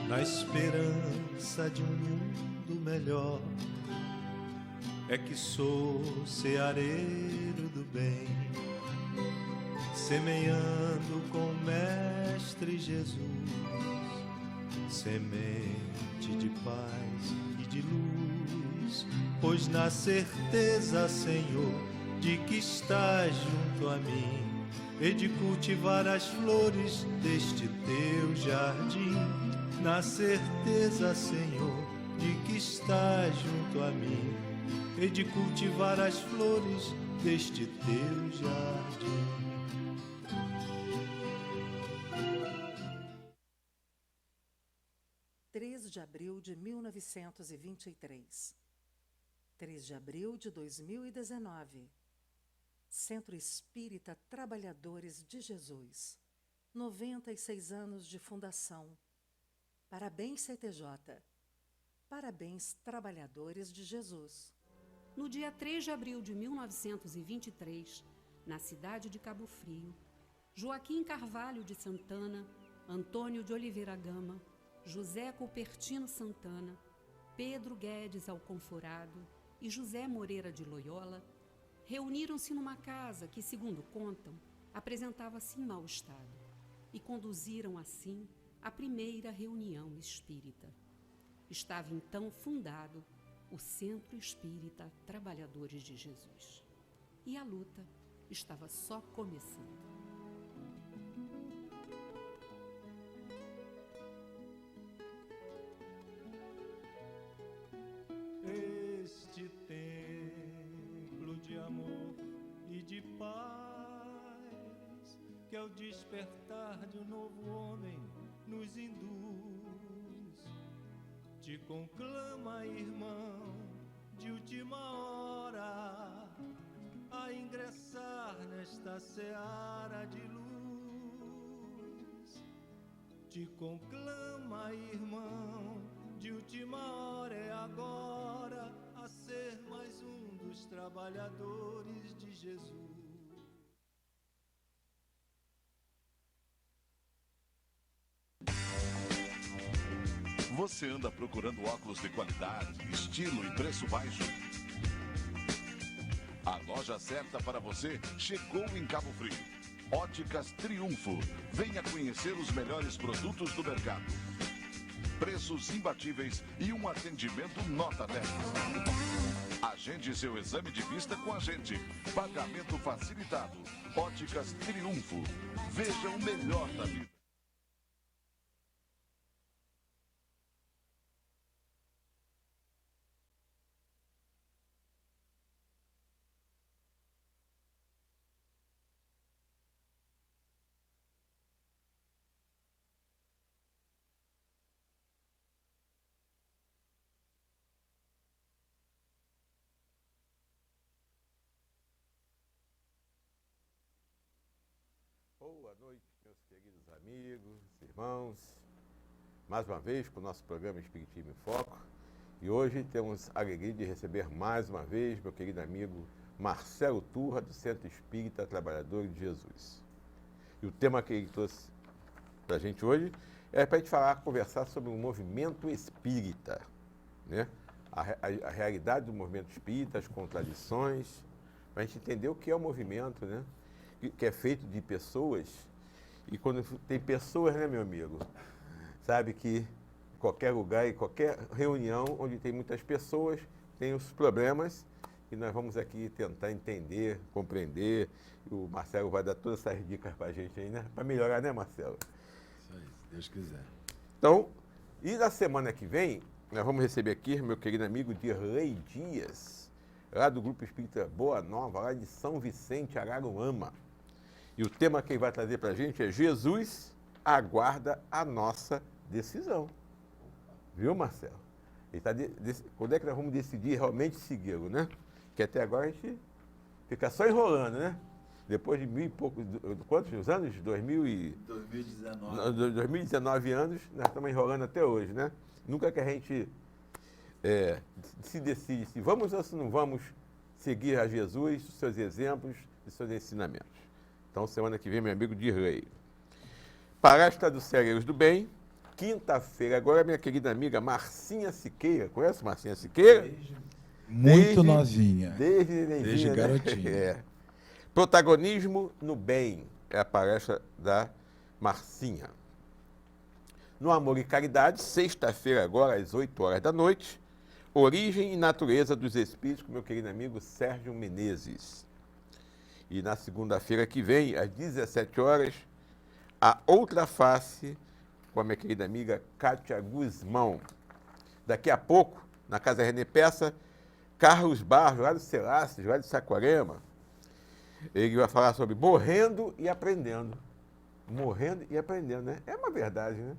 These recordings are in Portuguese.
na esperança de um mundo melhor. É que sou ceareiro do bem, semeando com o Mestre Jesus, semente de paz e de luz, pois na certeza, Senhor, de que estás junto a mim, e de cultivar as flores deste teu jardim, na certeza, Senhor, de que estás junto a mim, e de cultivar as flores deste teu jardim. De abril de 1923. 3 de abril de 2019. Centro Espírita Trabalhadores de Jesus. 96 anos de fundação. Parabéns, CTJ. Parabéns, trabalhadores de Jesus. No dia 3 de abril de 1923, na cidade de Cabo Frio, Joaquim Carvalho de Santana, Antônio de Oliveira Gama, José Cupertino Santana, Pedro Guedes Alconforado e José Moreira de Loyola reuniram-se numa casa que, segundo contam, apresentava-se em mau estado e conduziram assim a primeira reunião espírita. Estava então fundado o Centro Espírita Trabalhadores de Jesus. E a luta estava só começando. Este templo de amor e de paz, que ao despertar de um novo homem nos induz, te conclama, irmão, de última hora, a ingressar nesta seara de luz. Te conclama, irmão, de última hora é agora, a ser mais um dos trabalhadores de Jesus. Você anda procurando óculos de qualidade, estilo e preço baixo? A loja certa para você chegou em Cabo Frio. Óticas Triunfo. Venha conhecer os melhores produtos do mercado. Preços imbatíveis e um atendimento nota 10. Agende seu exame de vista com a gente. Pagamento facilitado. Óticas Triunfo. Veja o melhor da vida. Boa noite, meus queridos amigos, irmãos. Mais uma vez com o nosso programa Espiritismo em Foco. E hoje temos a alegria de receber mais uma vez meu querido amigo Marcelo Turra, do Centro Espírita Trabalhadores de Jesus. E o tema que ele trouxe para a gente hoje é para a gente conversar sobre o movimento espírita, né? A realidade do movimento espírita, as contradições, para a gente entender o que é o movimento, né? Que é feito de pessoas, e quando tem pessoas, né, meu amigo, sabe que em qualquer lugar, em qualquer reunião onde tem muitas pessoas, tem os problemas, e nós vamos aqui tentar entender, compreender, e o Marcelo vai dar todas essas dicas para a gente aí, né, para melhorar, né, Marcelo? Isso aí, se Deus quiser. Então, e na semana que vem, nós vamos receber aqui meu querido amigo Dirley Dias, lá do Grupo Espírita Boa Nova, lá de São Vicente, Araruama. E o tema que ele vai trazer para a gente é Jesus aguarda a nossa decisão. Viu, Marcelo? Ele tá quando é que nós vamos decidir realmente segui-lo, né? Que até agora a gente fica só enrolando, né? Depois de 1000 e poucos, quantos anos? 2019 anos, nós estamos enrolando até hoje, né? Nunca que a gente se decide se vamos ou se não vamos seguir a Jesus, os seus exemplos e seus ensinamentos. Então, semana que vem, meu amigo Dirley. Palestra do Celeiros do Bem, quinta-feira. Agora, minha querida amiga Marcinha Siqueira. Conhece Marcinha Siqueira? Muito novinha. Desde garotinha. É. Protagonismo no Bem. É a palestra da Marcinha. No Amor e Caridade, sexta-feira agora, às 8 horas da noite, Origem e Natureza dos Espíritos, com meu querido amigo Sérgio Menezes. E na segunda-feira que vem, às 17 horas, A Outra Face, com a minha querida amiga Kátia Guzmão. Daqui a pouco, na Casa René Peça, Carlos Barros, lá do Celáceos, lá de Saquarema, ele vai falar sobre morrendo e aprendendo. Morrendo e aprendendo, né? É uma verdade, né?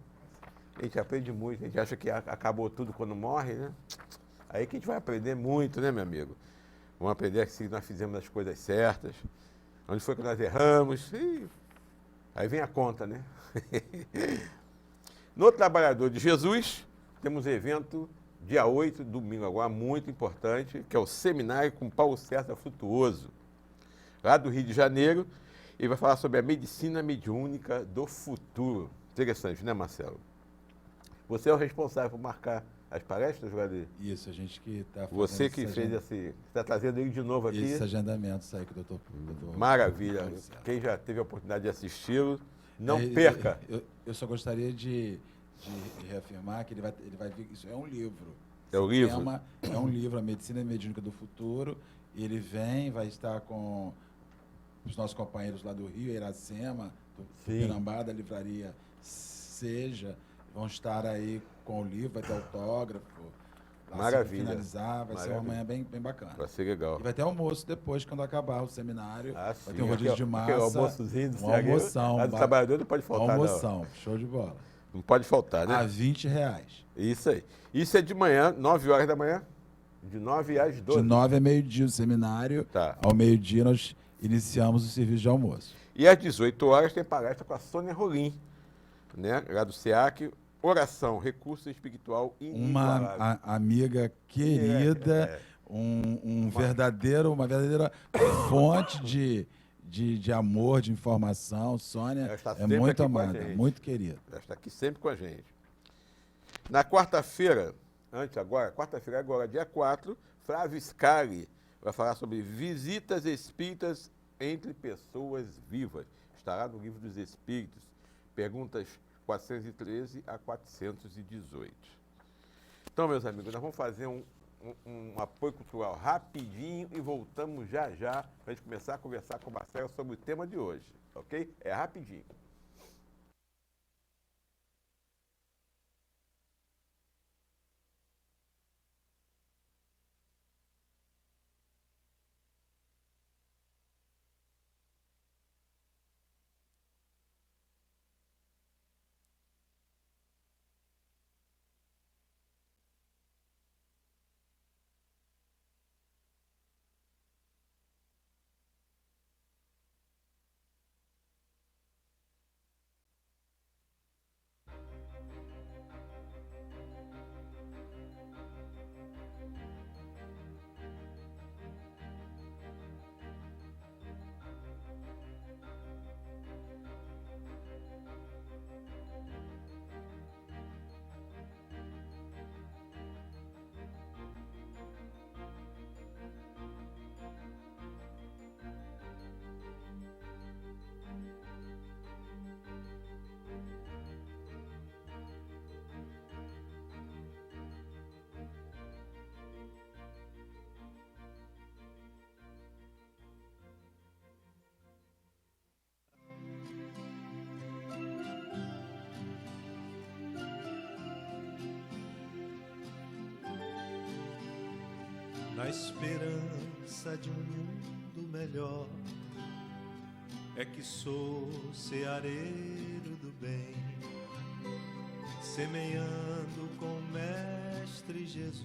A gente aprende muito, a gente acha que acabou tudo quando morre, né? Aí que a gente vai aprender muito, né, meu amigo? Vamos aprender se nós fizemos as coisas certas, onde foi que nós erramos. Aí vem a conta, né? No Trabalhador de Jesus, temos evento dia 8, domingo agora, muito importante, que é o seminário com Paulo César Frutuoso, lá do Rio de Janeiro. Ele vai falar sobre a medicina mediúnica do futuro. Interessante, né, Marcelo? Você é o responsável por marcar as palestras, Valdir? Isso, a gente que está fazendo. Você que fez esse. Está trazendo ele de novo aqui. Esse agendamento sai com o doutor. Maravilha. Quem já teve a oportunidade de assisti-lo, não perca. Eu só gostaria de reafirmar que ele vai vir. Isso é um livro. É o livro? É um livro, A Medicina Mediúnica do Futuro. Ele vai estar com os nossos companheiros lá do Rio, Iracema, do Pirambá, da livraria Seja. Vão estar aí com o livro, vai ter autógrafo. Maravilha. Finalizar, vai ser uma manhã bem bacana. Vai ser legal. E vai ter almoço depois, quando acabar o seminário. Vai ter um rodízio de massa. Almoçozinho do almoção. Mas o trabalhador não pode faltar, almoção, show de bola. Não pode faltar, né? A R$20. Isso aí. Isso é de manhã, 9 horas da manhã? De 9 às 12. De 9 a meio-dia o seminário. Tá. Ao meio-dia nós iniciamos o serviço de almoço. E às 18 horas tem palestra com a Sônia Rolim, né? Lá do SEAC, Oração, Recurso Espiritual Inigualável. Uma amiga querida, uma verdadeira fonte de amor, de informação. Sônia é muito amada, muito querida. Ela está aqui sempre com a gente. Na quarta-feira, quarta-feira agora, dia 4, Flávio Scali vai falar sobre visitas espíritas entre pessoas vivas. Estará no Livro dos Espíritos. Perguntas 413 a 418. Então, meus amigos, nós vamos fazer um apoio cultural rapidinho e voltamos já para a gente começar a conversar com o Marcelo sobre o tema de hoje, ok? É rapidinho. Na esperança de um mundo melhor, é que sou ceareiro do bem, semeando com o Mestre Jesus,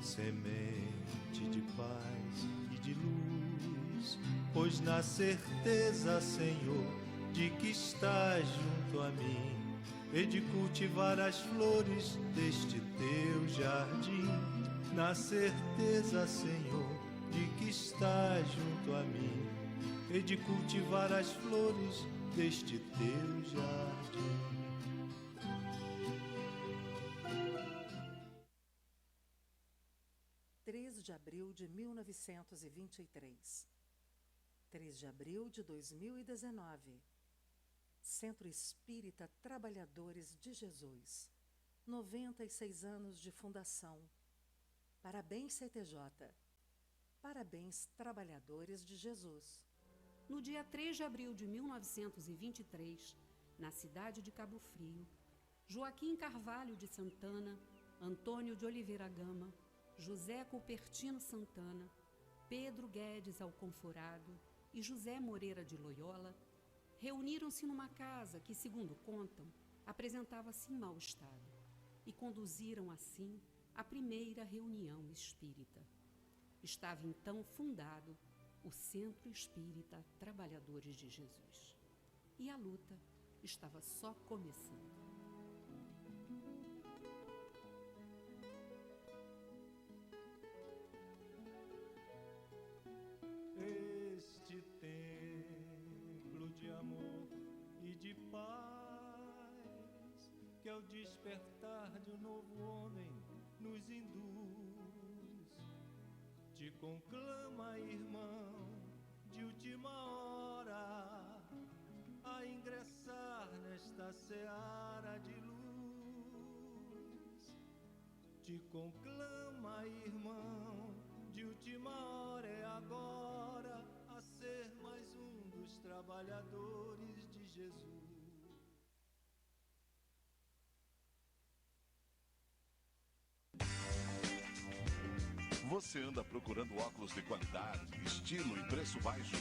semente de paz e de luz, pois na certeza, Senhor, de que estás junto a mim, e de cultivar as flores deste teu jardim. Na certeza, Senhor, de que estás junto a mim, e de cultivar as flores deste teu jardim. de abril de 1923. 3 de abril de 2019. Centro Espírita Trabalhadores de Jesus. 96 anos de fundação. Parabéns, CTJ. Parabéns, trabalhadores de Jesus. No dia 3 de abril de 1923, na cidade de Cabo Frio, Joaquim Carvalho de Santana, Antônio de Oliveira Gama, José Cupertino Santana, Pedro Guedes Alconforado e José Moreira de Loyola reuniram-se numa casa que, segundo contam, apresentava-se em mau estado e conduziram assim a primeira reunião espírita. Estava então fundado o Centro Espírita Trabalhadores de Jesus. E a luta estava só começando. Este templo de amor e de paz, que ao despertar de um novo homem nos induz, te conclama, irmão, de última hora, a ingressar nesta seara de luz. Te conclama, irmão, de última hora é agora, a ser mais um dos trabalhadores de Jesus. Você anda procurando óculos de qualidade, estilo e preço baixo?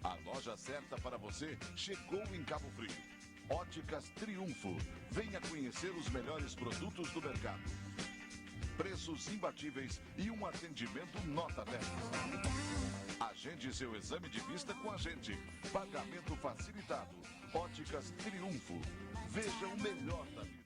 A loja certa para você chegou em Cabo Frio. Óticas Triunfo. Venha conhecer os melhores produtos do mercado. Preços imbatíveis e um atendimento nota 10. Agende seu exame de vista com a gente. Pagamento facilitado. Óticas Triunfo. Veja o melhor da vida.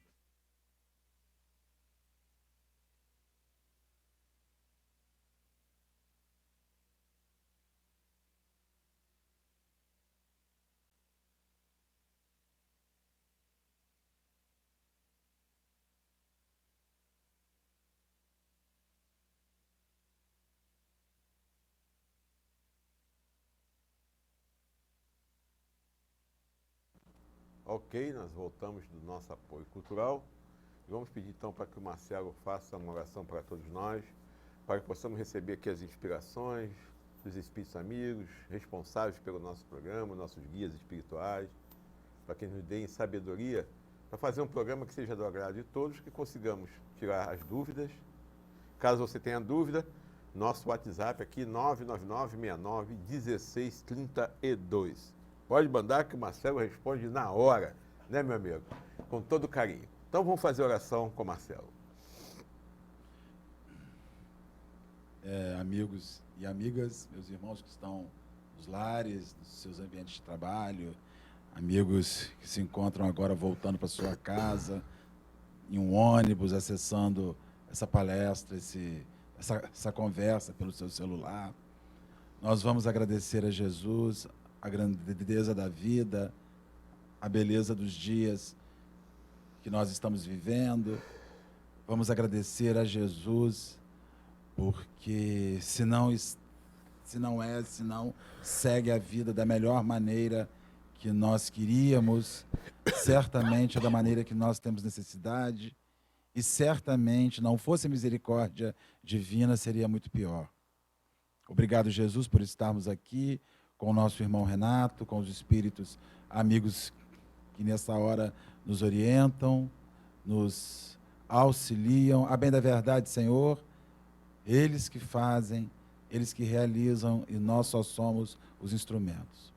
Ok, nós voltamos do nosso apoio cultural e vamos pedir então para que o Marcelo faça uma oração para todos nós, para que possamos receber aqui as inspirações dos espíritos amigos, responsáveis pelo nosso programa, nossos guias espirituais, para que nos deem sabedoria para fazer um programa que seja do agrado de todos, que consigamos tirar as dúvidas. Caso você tenha dúvida, nosso WhatsApp aqui 999691632. Pode mandar que o Marcelo responde na hora, né, meu amigo? Com todo carinho. Então vamos fazer oração com o Marcelo. Amigos e amigas, meus irmãos que estão nos lares, nos seus ambientes de trabalho, amigos que se encontram agora voltando para sua casa, em um ônibus, acessando essa palestra, essa conversa pelo seu celular. Nós vamos agradecer a Jesus a grandeza da vida, a beleza dos dias que nós estamos vivendo. Vamos agradecer a Jesus, porque se não segue a vida da melhor maneira que nós queríamos, certamente é da maneira que nós temos necessidade, e certamente não fosse a misericórdia divina, seria muito pior. Obrigado, Jesus, por estarmos aqui com o nosso irmão Renato, com os espíritos amigos que nessa hora nos orientam, nos auxiliam. A bem da verdade, Senhor, eles que fazem, eles que realizam, e nós só somos os instrumentos.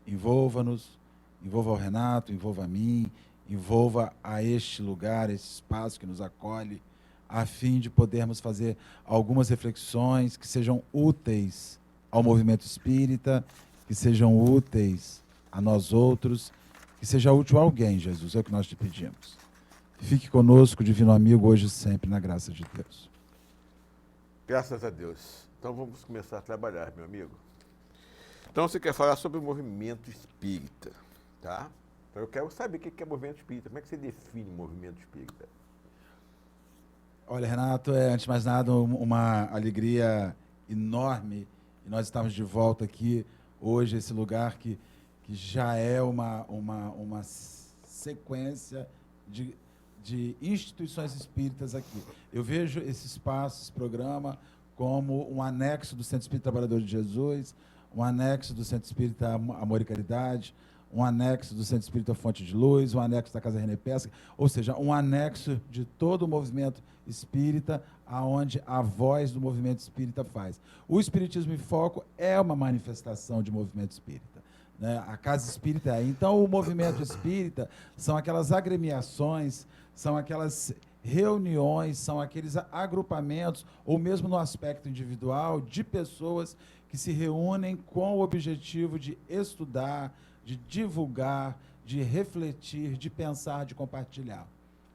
Envolva-nos, envolva o Renato, envolva a mim, envolva a este lugar, este espaço que nos acolhe, a fim de podermos fazer algumas reflexões que sejam úteis ao movimento espírita, que sejam úteis a nós outros, que seja útil a alguém, Jesus, é o que nós te pedimos. Fique conosco, divino amigo, hoje e sempre, na graça de Deus. Graças a Deus. Então vamos começar a trabalhar, meu amigo. Então você quer falar sobre o movimento espírita, tá? Então eu quero saber o que é movimento espírita. Como é que você define movimento espírita? Olha, Renato, antes de mais nada, uma alegria enorme. E nós estamos de volta aqui hoje, esse lugar que já é uma sequência de instituições espíritas aqui. Eu vejo esse espaço, esse programa, como um anexo do Centro Espírita Trabalhador de Jesus, um anexo do Centro Espírita Amor e Caridade, um anexo do Centro Espírita Fonte de Luz, um anexo da Casa René Pesca, ou seja, um anexo de todo o movimento espírita, aonde a voz do movimento espírita faz. O Espiritismo em Foco é uma manifestação de movimento espírita, né? A Casa Espírita é. Então, o movimento espírita são aquelas agremiações, são aquelas reuniões, são aqueles agrupamentos, ou mesmo no aspecto individual, de pessoas que se reúnem com o objetivo de estudar, de divulgar, de refletir, de pensar, de compartilhar.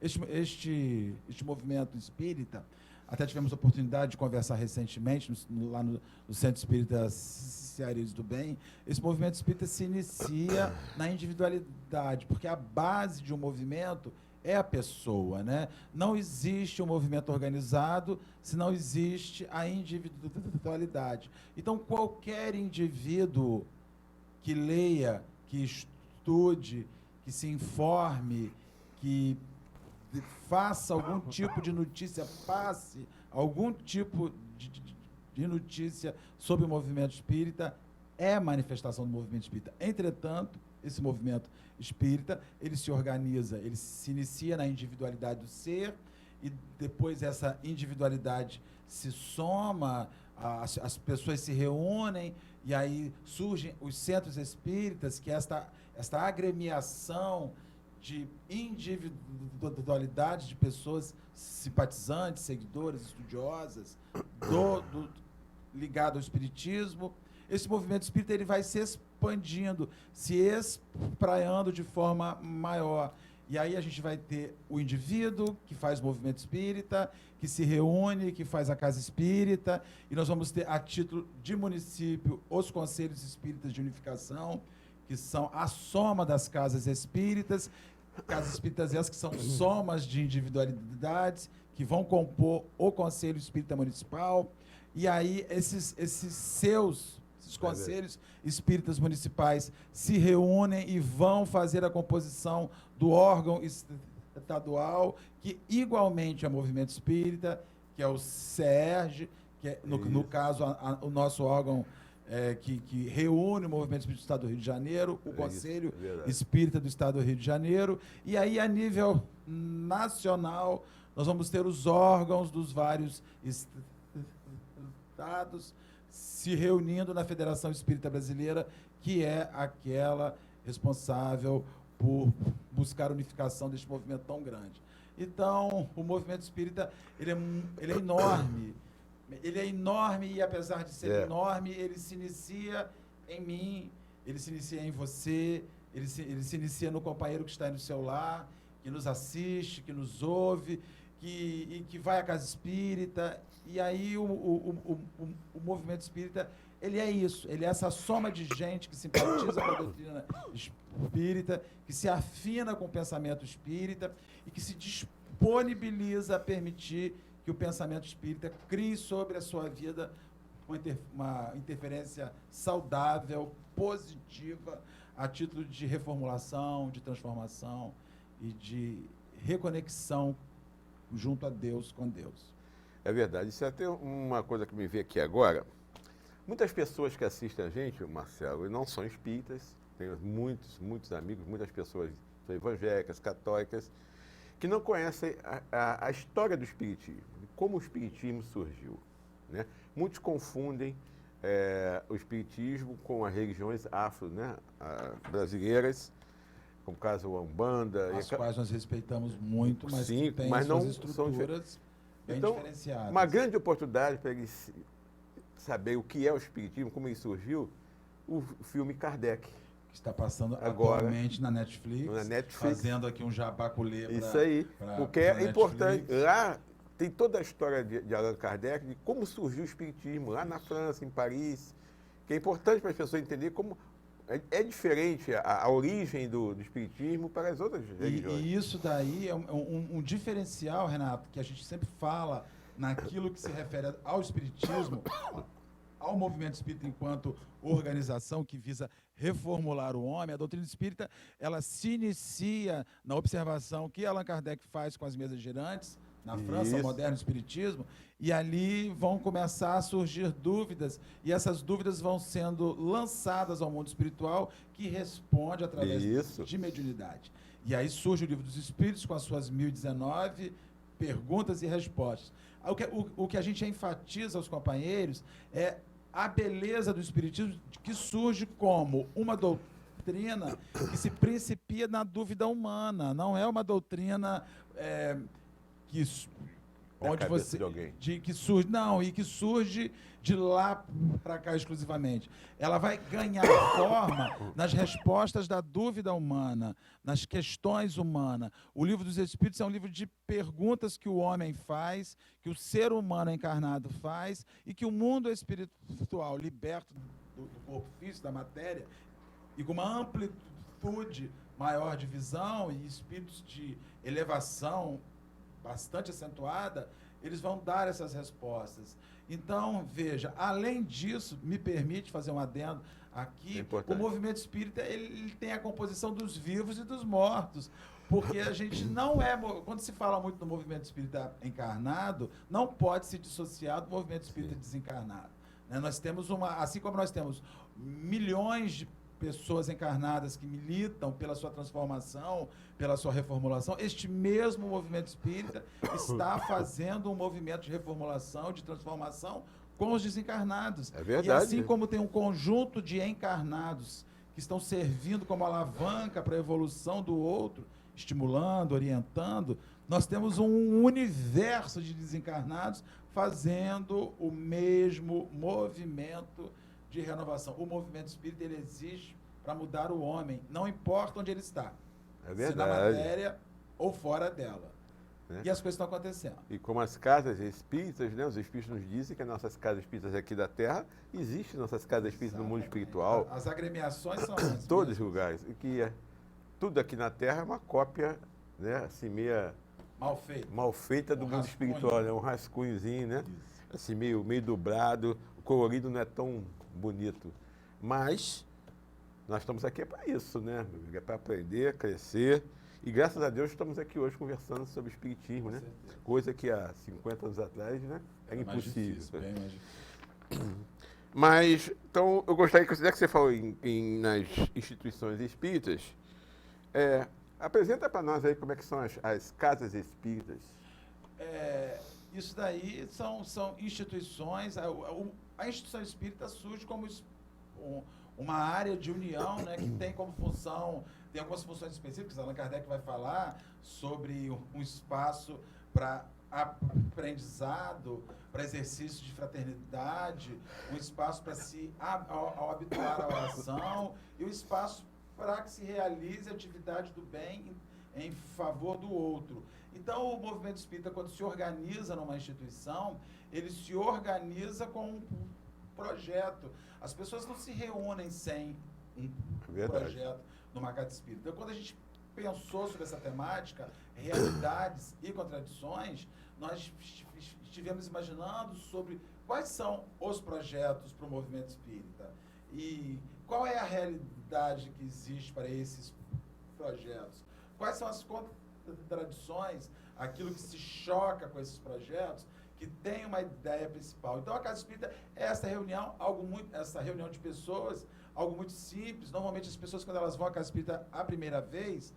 Este movimento espírita, até tivemos a oportunidade de conversar recentemente lá no Centro Espírita Cearense do Bem. Esse movimento espírita se inicia na individualidade, porque a base de um movimento é a pessoa, né? Não existe um movimento organizado se não existe a individualidade. Então, qualquer indivíduo que leia, que estude, que se informe, que faça algum tipo de notícia, passe algum tipo de notícia sobre o movimento espírita, é manifestação do movimento espírita. Entretanto, esse movimento espírita, ele se organiza, ele se inicia na individualidade do ser, e depois essa individualidade se soma, as pessoas se reúnem, e aí surgem os centros espíritas, que é esta agremiação de individualidade de pessoas simpatizantes, seguidoras, estudiosas, ligado ao espiritismo. Esse movimento espírita, ele vai se expandindo, se espraiando de forma maior. E aí a gente vai ter o indivíduo que faz o movimento espírita, que se reúne, que faz a casa espírita, e nós vamos ter, a título de município, os conselhos espíritas de unificação, que são a soma das casas espíritas essas que são somas de individualidades, que vão compor o Conselho Espírita Municipal, e aí esses conselhos espíritas municipais se reúnem e vão fazer a composição do órgão estadual, que igualmente é movimento espírita, que é o CERJ, que é, no caso, o nosso órgão que reúne o movimento espírita do Estado do Rio de Janeiro, o Conselho Espírita do Estado do Rio de Janeiro, e aí, a nível nacional, nós vamos ter os órgãos dos vários estados se reunindo na Federação Espírita Brasileira, que é aquela responsável por buscar a unificação deste movimento tão grande. Então, o movimento espírita, ele é enorme. Ele é enorme e, apesar de ser enorme, ele se inicia em mim, ele se inicia em você, ele se inicia no companheiro que está aí no seu lar, que nos assiste, que nos ouve, que vai à casa espírita. E aí o movimento espírita, ele é isso, ele é essa soma de gente que simpatiza com a doutrina espírita, que se afina com o pensamento espírita e que se disponibiliza a permitir que o pensamento espírita crie sobre a sua vida uma interferência saudável, positiva, a título de reformulação, de transformação e de reconexão junto a Deus, com Deus. É verdade. Isso é até uma coisa que me veio aqui agora. Muitas pessoas que assistem a gente, Marcelo, e não são espíritas, tenho muitos amigos, muitas pessoas evangélicas, católicas, que não conhecem a história do espiritismo, como o espiritismo surgiu, né? Muitos confundem o espiritismo com as religiões afro, né, brasileiras, como o caso da Umbanda. As quais nós respeitamos muito, mas sim, que têm mas suas não estruturas bem então, diferenciadas. Uma grande oportunidade para eles saber o que é o espiritismo, como ele surgiu, o filme Kardec. Que está passando agora atualmente na Netflix, fazendo aqui um jabá colê. Isso aí, porque é importante. Lá tem toda a história de Allan Kardec, de como surgiu o espiritismo, lá na França, em Paris, que é importante para as pessoas entenderem como É diferente a origem do espiritismo para as outras religiões. E isso daí é um diferencial, Renato, que a gente sempre fala naquilo que se refere ao espiritismo, ao movimento espírita enquanto organização que visa reformular o homem. A doutrina espírita, ela se inicia na observação que Allan Kardec faz com as mesas girantes, na França, o moderno espiritismo, e ali vão começar a surgir dúvidas, e essas dúvidas vão sendo lançadas ao mundo espiritual, que responde através de mediunidade. E aí surge o Livro dos Espíritos, com as suas 1019 perguntas e respostas. O que a gente enfatiza aos companheiros é a beleza do espiritismo, que surge como uma doutrina que se principia na dúvida humana, não é uma doutrina que surge de lá para cá exclusivamente. Ela vai ganhar forma nas respostas da dúvida humana, nas questões humanas. O Livro dos Espíritos é um livro de perguntas que o homem faz, que o ser humano encarnado faz, e que o mundo espiritual, liberto do corpo físico, da matéria, e com uma amplitude maior de visão e espíritos de elevação bastante acentuada, eles vão dar essas respostas. Então, veja, além disso, me permite fazer um adendo aqui, o movimento espírita ele tem a composição dos vivos e dos mortos, porque a gente não é, quando se fala muito do movimento espírita encarnado, não pode se dissociar do movimento espírita desencarnado. Né? Nós temos assim como nós temos milhões de pessoas encarnadas que militam pela sua transformação, pela sua reformulação, este mesmo movimento espírita está fazendo um movimento de reformulação, de transformação com os desencarnados. É verdade. E assim como tem um conjunto de encarnados que estão servindo como alavanca para a evolução do outro, estimulando, orientando, nós temos um universo de desencarnados fazendo o mesmo movimento de renovação. O movimento espírita, ele existe para mudar o homem, não importa onde ele está. É verdade. Se na matéria ou fora dela. Né? E as coisas estão acontecendo. E como as casas espíritas, né, os espíritos nos dizem que as nossas casas espíritas aqui da Terra, existem nossas casas espíritas no mundo espiritual. As agremiações são todos os lugares. E que tudo aqui na Terra é uma cópia, né, assim, meia mal feita do mundo espiritual, né? Um rascunhozinho, né? Isso. Assim, meio dobrado, o colorido não é tão bonito. Mas nós estamos aqui para isso, né? É para aprender, crescer. E graças a Deus estamos aqui hoje conversando sobre espiritismo, né? Coisa que há 50 anos atrás, né, era impossível. Difícil, bem mais difícil. Mas, então, eu gostaria que, já que você falou nas instituições espíritas, apresenta para nós aí como é que são as casas espíritas. Isso daí são instituições. A instituição espírita surge como uma área de união, né, que tem como função, tem algumas funções específicas. Allan Kardec vai falar sobre um espaço para aprendizado, para exercício de fraternidade, um espaço para ao habituar à oração, e um espaço para que se realize a atividade do bem em favor do outro. Então, o movimento espírita, quando se organiza numa instituição, ele se organiza com um projeto. As pessoas não se reúnem sem um projeto numa casa espírita. Então, quando a gente pensou sobre essa temática, realidades e contradições, nós estivemos imaginando sobre quais são os projetos para o movimento espírita e qual é a realidade que existe para esses projetos. Quais são as contradições, aquilo que se choca com esses projetos, que tem uma ideia principal. Então, a Casa Espírita é essa reunião de pessoas, algo muito simples. Normalmente, as pessoas, quando elas vão à Casa Espírita a primeira vez,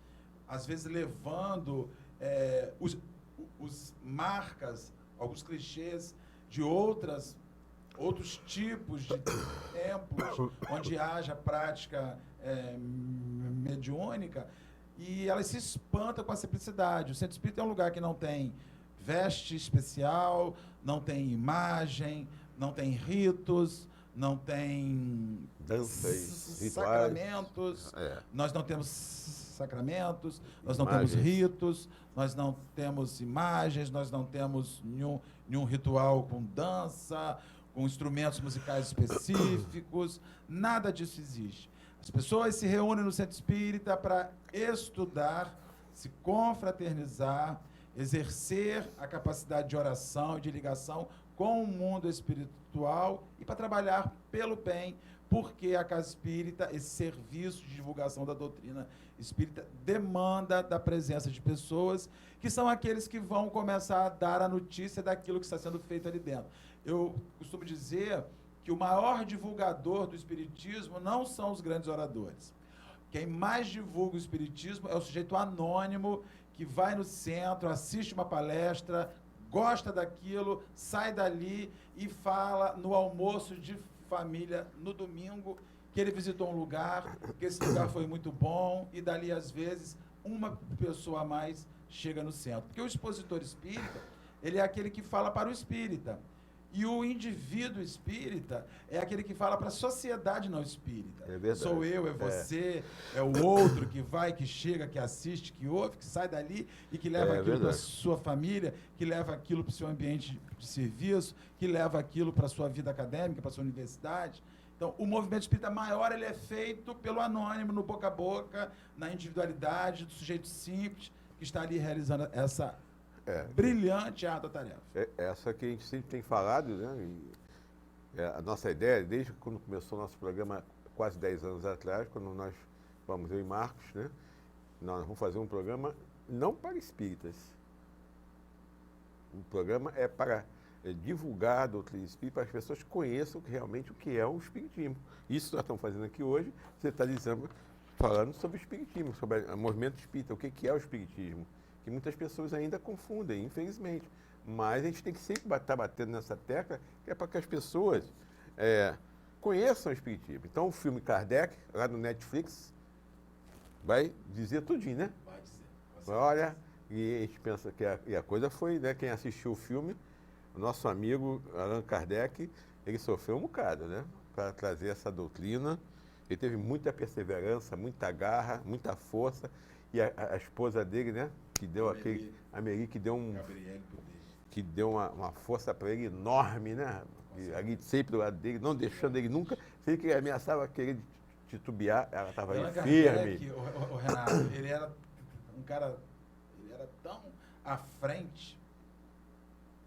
às vezes levando os marcas, alguns clichês de outros tipos de templos onde haja prática mediúnica, e elas se espantam com a simplicidade. O centro espírita é um lugar que não tem veste especial, não tem imagem, não tem ritos, não tem sacramentos. Nós não temos sacramentos, nós não temos ritos, nós não temos imagens, nós não temos nenhum ritual com dança, com instrumentos musicais específicos, nada disso existe. As pessoas se reúnem no centro espírita para estudar, se confraternizar, exercer a capacidade de oração e de ligação com o mundo espiritual e para trabalhar pelo bem, porque a Casa Espírita, esse serviço de divulgação da doutrina espírita, demanda da presença de pessoas que são aqueles que vão começar a dar a notícia daquilo que está sendo feito ali dentro. Eu costumo dizer que o maior divulgador do espiritismo não são os grandes oradores. Quem mais divulga o espiritismo é o sujeito anônimo que vai no centro, assiste uma palestra, gosta daquilo, sai dali e fala no almoço de família no domingo que ele visitou um lugar, que esse lugar foi muito bom, e dali, às vezes, uma pessoa a mais chega no centro. Porque o expositor espírita, ele é aquele que fala para o espírita. E o indivíduo espírita é aquele que fala para a sociedade não espírita. É verdade. Sou eu, é você, é o outro que vai, que chega, que assiste, que ouve, que sai dali e que leva aquilo para a sua família, que leva aquilo para o seu ambiente de serviço, que leva aquilo para a sua vida acadêmica, para a sua universidade. Então, o movimento espírita maior ele é feito pelo anônimo, no boca a boca, na individualidade do sujeito simples que está ali realizando essa brilhante ardua tarefa. Essa que a gente sempre tem falado, né? A nossa ideia, desde quando começou o nosso programa, quase 10 anos atrás, quando nós vamos, eu e Marcos, né? Nós vamos fazer um programa não para espíritas. O programa é para divulgar a doutrina espírita para as pessoas que conheçam realmente o que é o espiritismo. Isso que nós estamos fazendo aqui hoje, você está dizendo, falando sobre o espiritismo, sobre o movimento espírita, o que é o espiritismo. Que muitas pessoas ainda confundem, infelizmente. Mas a gente tem que sempre estar batendo nessa tecla, que é para que as pessoas conheçam o espiritismo. Então, o filme Kardec, lá no Netflix, vai dizer tudinho, né? Vai dizer. Olha, e a gente pensa que a coisa foi, né? Quem assistiu o filme, o nosso amigo Allan Kardec, ele sofreu um bocado, né? Para trazer essa doutrina. Ele teve muita perseverança, muita garra, muita força. E a esposa dele, né? Que deu a Meri, que deu uma força para ele enorme, né? E ali sempre do lado dele, não deixando ele nunca. Se ele ameaçava querer titubear, ela estava ali firme. O Renato, ele era um cara, ele era tão à frente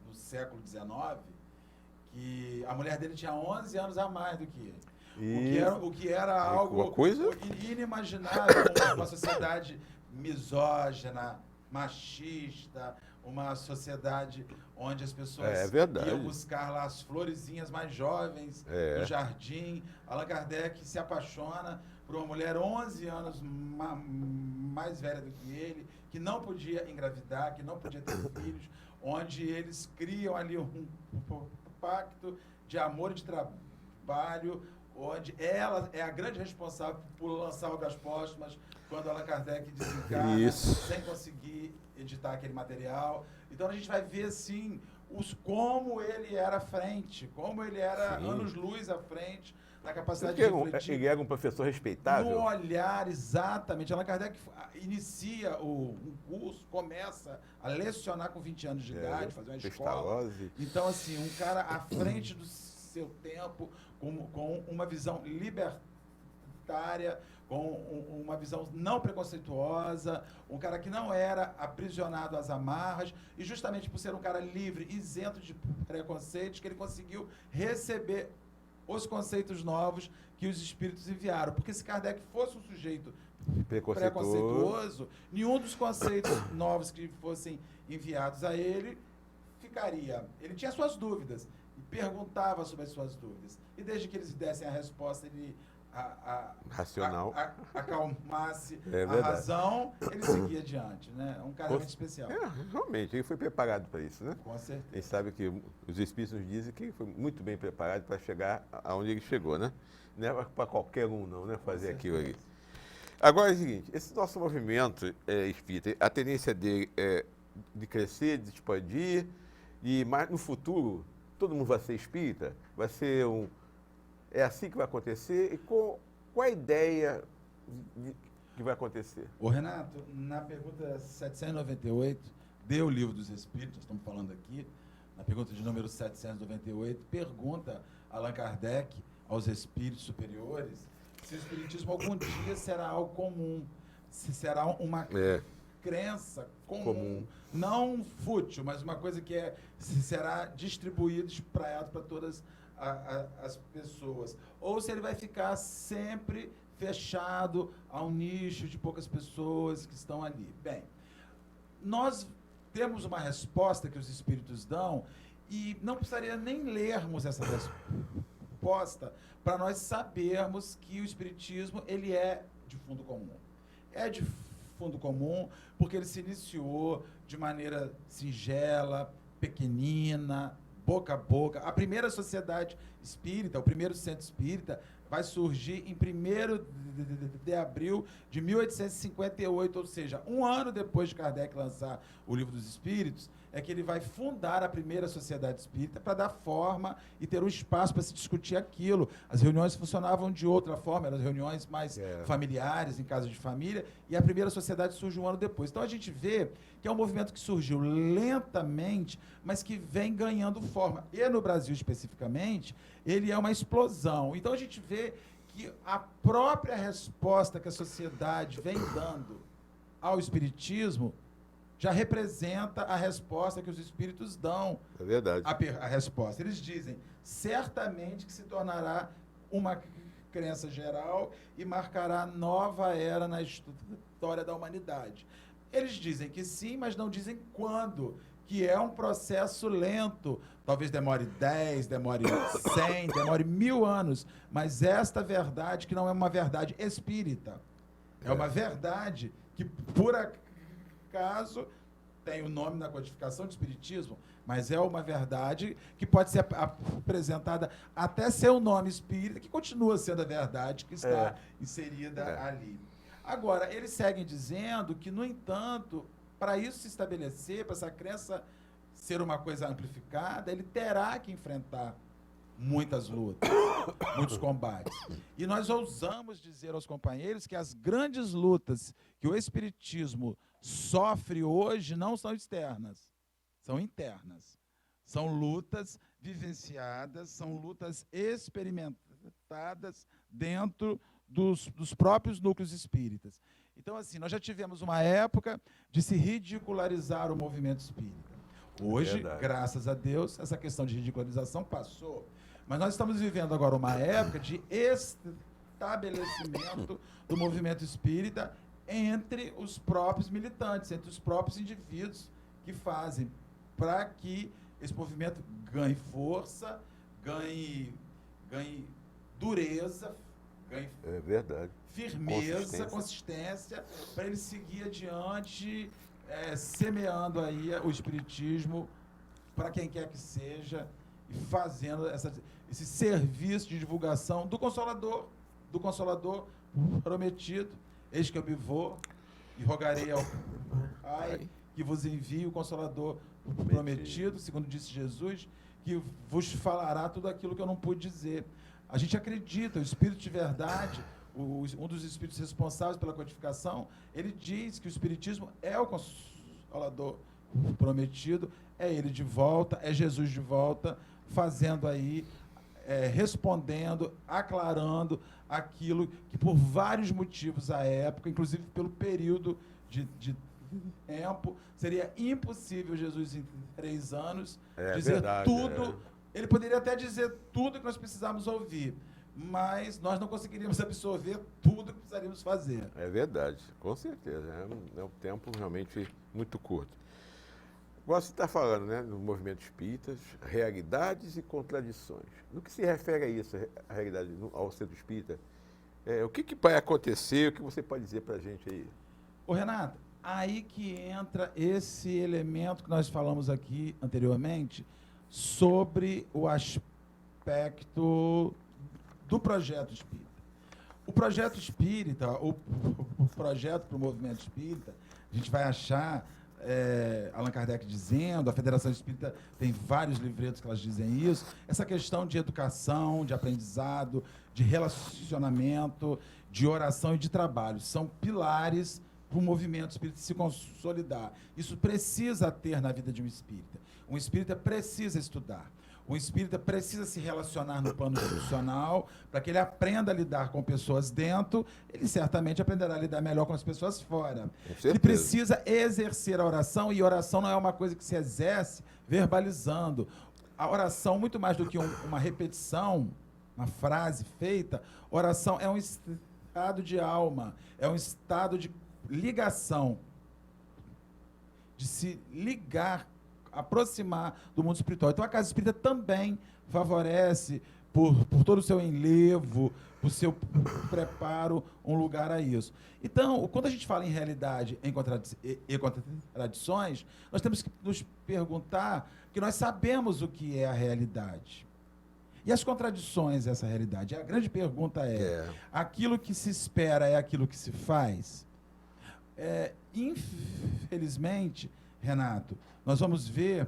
no século XIX que a mulher dele tinha 11 anos a mais do que ele. O que era algo inimaginável numa sociedade misógina, machista, uma sociedade onde as pessoas iam buscar lá as florezinhas mais jovens do jardim. Allan Kardec se apaixona por uma mulher 11 anos mais velha do que ele, que não podia engravidar, que não podia ter filhos, onde eles criam ali um pacto de amor e de trabalho, onde ela é a grande responsável por lançar obras póstumas, quando Allan Kardec desencarna, sem conseguir editar aquele material. Então a gente vai ver, assim, como ele era à frente, como ele era anos-luz à frente, na capacidade de refletir. Ele era um professor respeitável. No olhar, exatamente. Allan Kardec inicia um curso, começa a lecionar com 20 anos de idade, fazer uma escola. Então, assim, um cara à frente do seu tempo, com uma visão libertária, com uma visão não preconceituosa, um cara que não era aprisionado às amarras, e justamente por ser um cara livre, isento de preconceitos, que ele conseguiu receber os conceitos novos que os espíritos enviaram. Porque se Kardec fosse um sujeito preconceituoso, nenhum dos conceitos novos que fossem enviados a ele ficaria. Ele tinha suas dúvidas e perguntava sobre as suas dúvidas. E desde que eles dessem a resposta, ele racional, acalmasse a razão, ele seguia adiante, né? Um cara muito especial. Realmente, ele foi preparado para isso, né? Com certeza. A gente sabe que os espíritos dizem que ele foi muito bem preparado para chegar aonde ele chegou, né? Não é para qualquer um, não, né? Fazer aquilo ali. Agora é o seguinte, esse nosso movimento espírita, a tendência dele é de crescer, de expandir, mas no futuro, todo mundo vai ser espírita? Vai ser É assim que vai acontecer? E qual a ideia que vai acontecer? Ô Renato, na pergunta 798, o Livro dos Espíritos, estamos falando aqui, na pergunta de número 798, pergunta Allan Kardec aos espíritos superiores se o espiritismo algum dia será algo comum, se será uma crença comum, não fútil, mas uma coisa que se será distribuído, espalhado para todas as pessoas, ou se ele vai ficar sempre fechado a um nicho de poucas pessoas que estão ali. Bem, nós temos uma resposta que os espíritos dão e não precisaria nem lermos essa resposta para nós sabermos que o espiritismo ele é de fundo comum. É de fundo comum porque ele se iniciou de maneira singela, pequenina, boca a boca. A primeira sociedade espírita, o primeiro centro espírita, vai surgir em 1º de abril de 1858, ou seja, um ano depois de Kardec lançar o Livro dos Espíritos, é que ele vai fundar a primeira sociedade espírita para dar forma e ter um espaço para se discutir aquilo. As reuniões funcionavam de outra forma, eram reuniões mais familiares, em casa de família, e a primeira sociedade surge um ano depois. Então a gente vê que é um movimento que surgiu lentamente, mas que vem ganhando forma. E no Brasil, especificamente, ele é uma explosão. Então a gente vê que a própria resposta que a sociedade vem dando ao espiritismo já representa a resposta que os espíritos dão. É verdade. A resposta. Eles dizem, certamente que se tornará uma crença geral e marcará nova era na história da humanidade. Eles dizem que sim, mas não dizem quando, que é um processo lento. Talvez demore 10, demore 100, demore 1000 anos, mas esta verdade que não é uma verdade espírita, é uma verdade que, por acaso, tem o nome na codificação de espiritismo, mas é uma verdade que pode ser apresentada até ser o nome espírita, que continua sendo a verdade que está inserida ali. Agora, eles seguem dizendo que, no entanto, para isso se estabelecer, para essa crença ser uma coisa amplificada, ele terá que enfrentar muitas lutas, muitos combates. E nós ousamos dizer aos companheiros que as grandes lutas que o espiritismo sofre hoje não são externas, são internas. São lutas vivenciadas, são lutas experimentadas dentro dos próprios núcleos espíritas. Então, assim, nós já tivemos uma época de se ridicularizar o movimento espírita. Hoje, graças a Deus, essa questão de ridicularização passou. Mas nós estamos vivendo agora uma época de estabelecimento do movimento espírita entre os próprios militantes, entre os próprios indivíduos que fazem, para que esse movimento ganhe força, ganhe dureza, ganhe firmeza, consistência, para ele seguir adiante, semeando aí o espiritismo para quem quer que seja, e fazendo esse serviço de divulgação do Consolador prometido. Eis que eu me vou e rogarei ao Pai que vos envie o Consolador prometido, segundo disse Jesus, que vos falará tudo aquilo que eu não pude dizer. A gente acredita, o Espírito de verdade, um dos espíritos responsáveis pela codificação, ele diz que o Espiritismo é o Consolador prometido, é ele de volta, é Jesus de volta, fazendo aí, respondendo, aclarando aquilo que por vários motivos à época, inclusive pelo período de tempo, seria impossível Jesus em 3 anos dizer tudo. Ele poderia até dizer tudo que nós precisávamos ouvir, mas nós não conseguiríamos absorver tudo que precisaríamos fazer. É verdade, com certeza. É um tempo realmente muito curto. Você está falando, né, no movimento espírita, realidades e contradições. No que se refere a isso, a realidade ao centro espírita, o que vai acontecer, o que você pode dizer para a gente aí? Ô, Renato, aí que entra esse elemento que nós falamos aqui anteriormente sobre o aspecto do projeto espírita. O projeto espírita, o projeto para o movimento espírita, a gente vai achar Allan Kardec dizendo, a Federação Espírita tem vários livretos que elas dizem isso, essa questão de educação, de aprendizado, de relacionamento, de oração e de trabalho, são pilares para o movimento espírita se consolidar. Isso precisa ter na vida de um espírita. Um espírita precisa estudar. O espírita precisa se relacionar no plano institucional para que ele aprenda a lidar com pessoas dentro, ele certamente aprenderá a lidar melhor com as pessoas fora. Ele precisa exercer a oração, e oração não é uma coisa que se exerce verbalizando. A oração, muito mais do que uma repetição, uma frase feita, oração é um estado de alma, é um estado de ligação, de se ligar, aproximar do mundo espiritual. Então a casa espírita também favorece, por todo o seu enlevo, por seu preparo, um lugar a isso. Então, quando a gente fala em realidade e contradições, nós temos que nos perguntar que nós sabemos o que é a realidade. E as contradições dessa realidade? A grande pergunta aquilo que se espera é aquilo que se faz? Infelizmente, Renato, nós vamos ver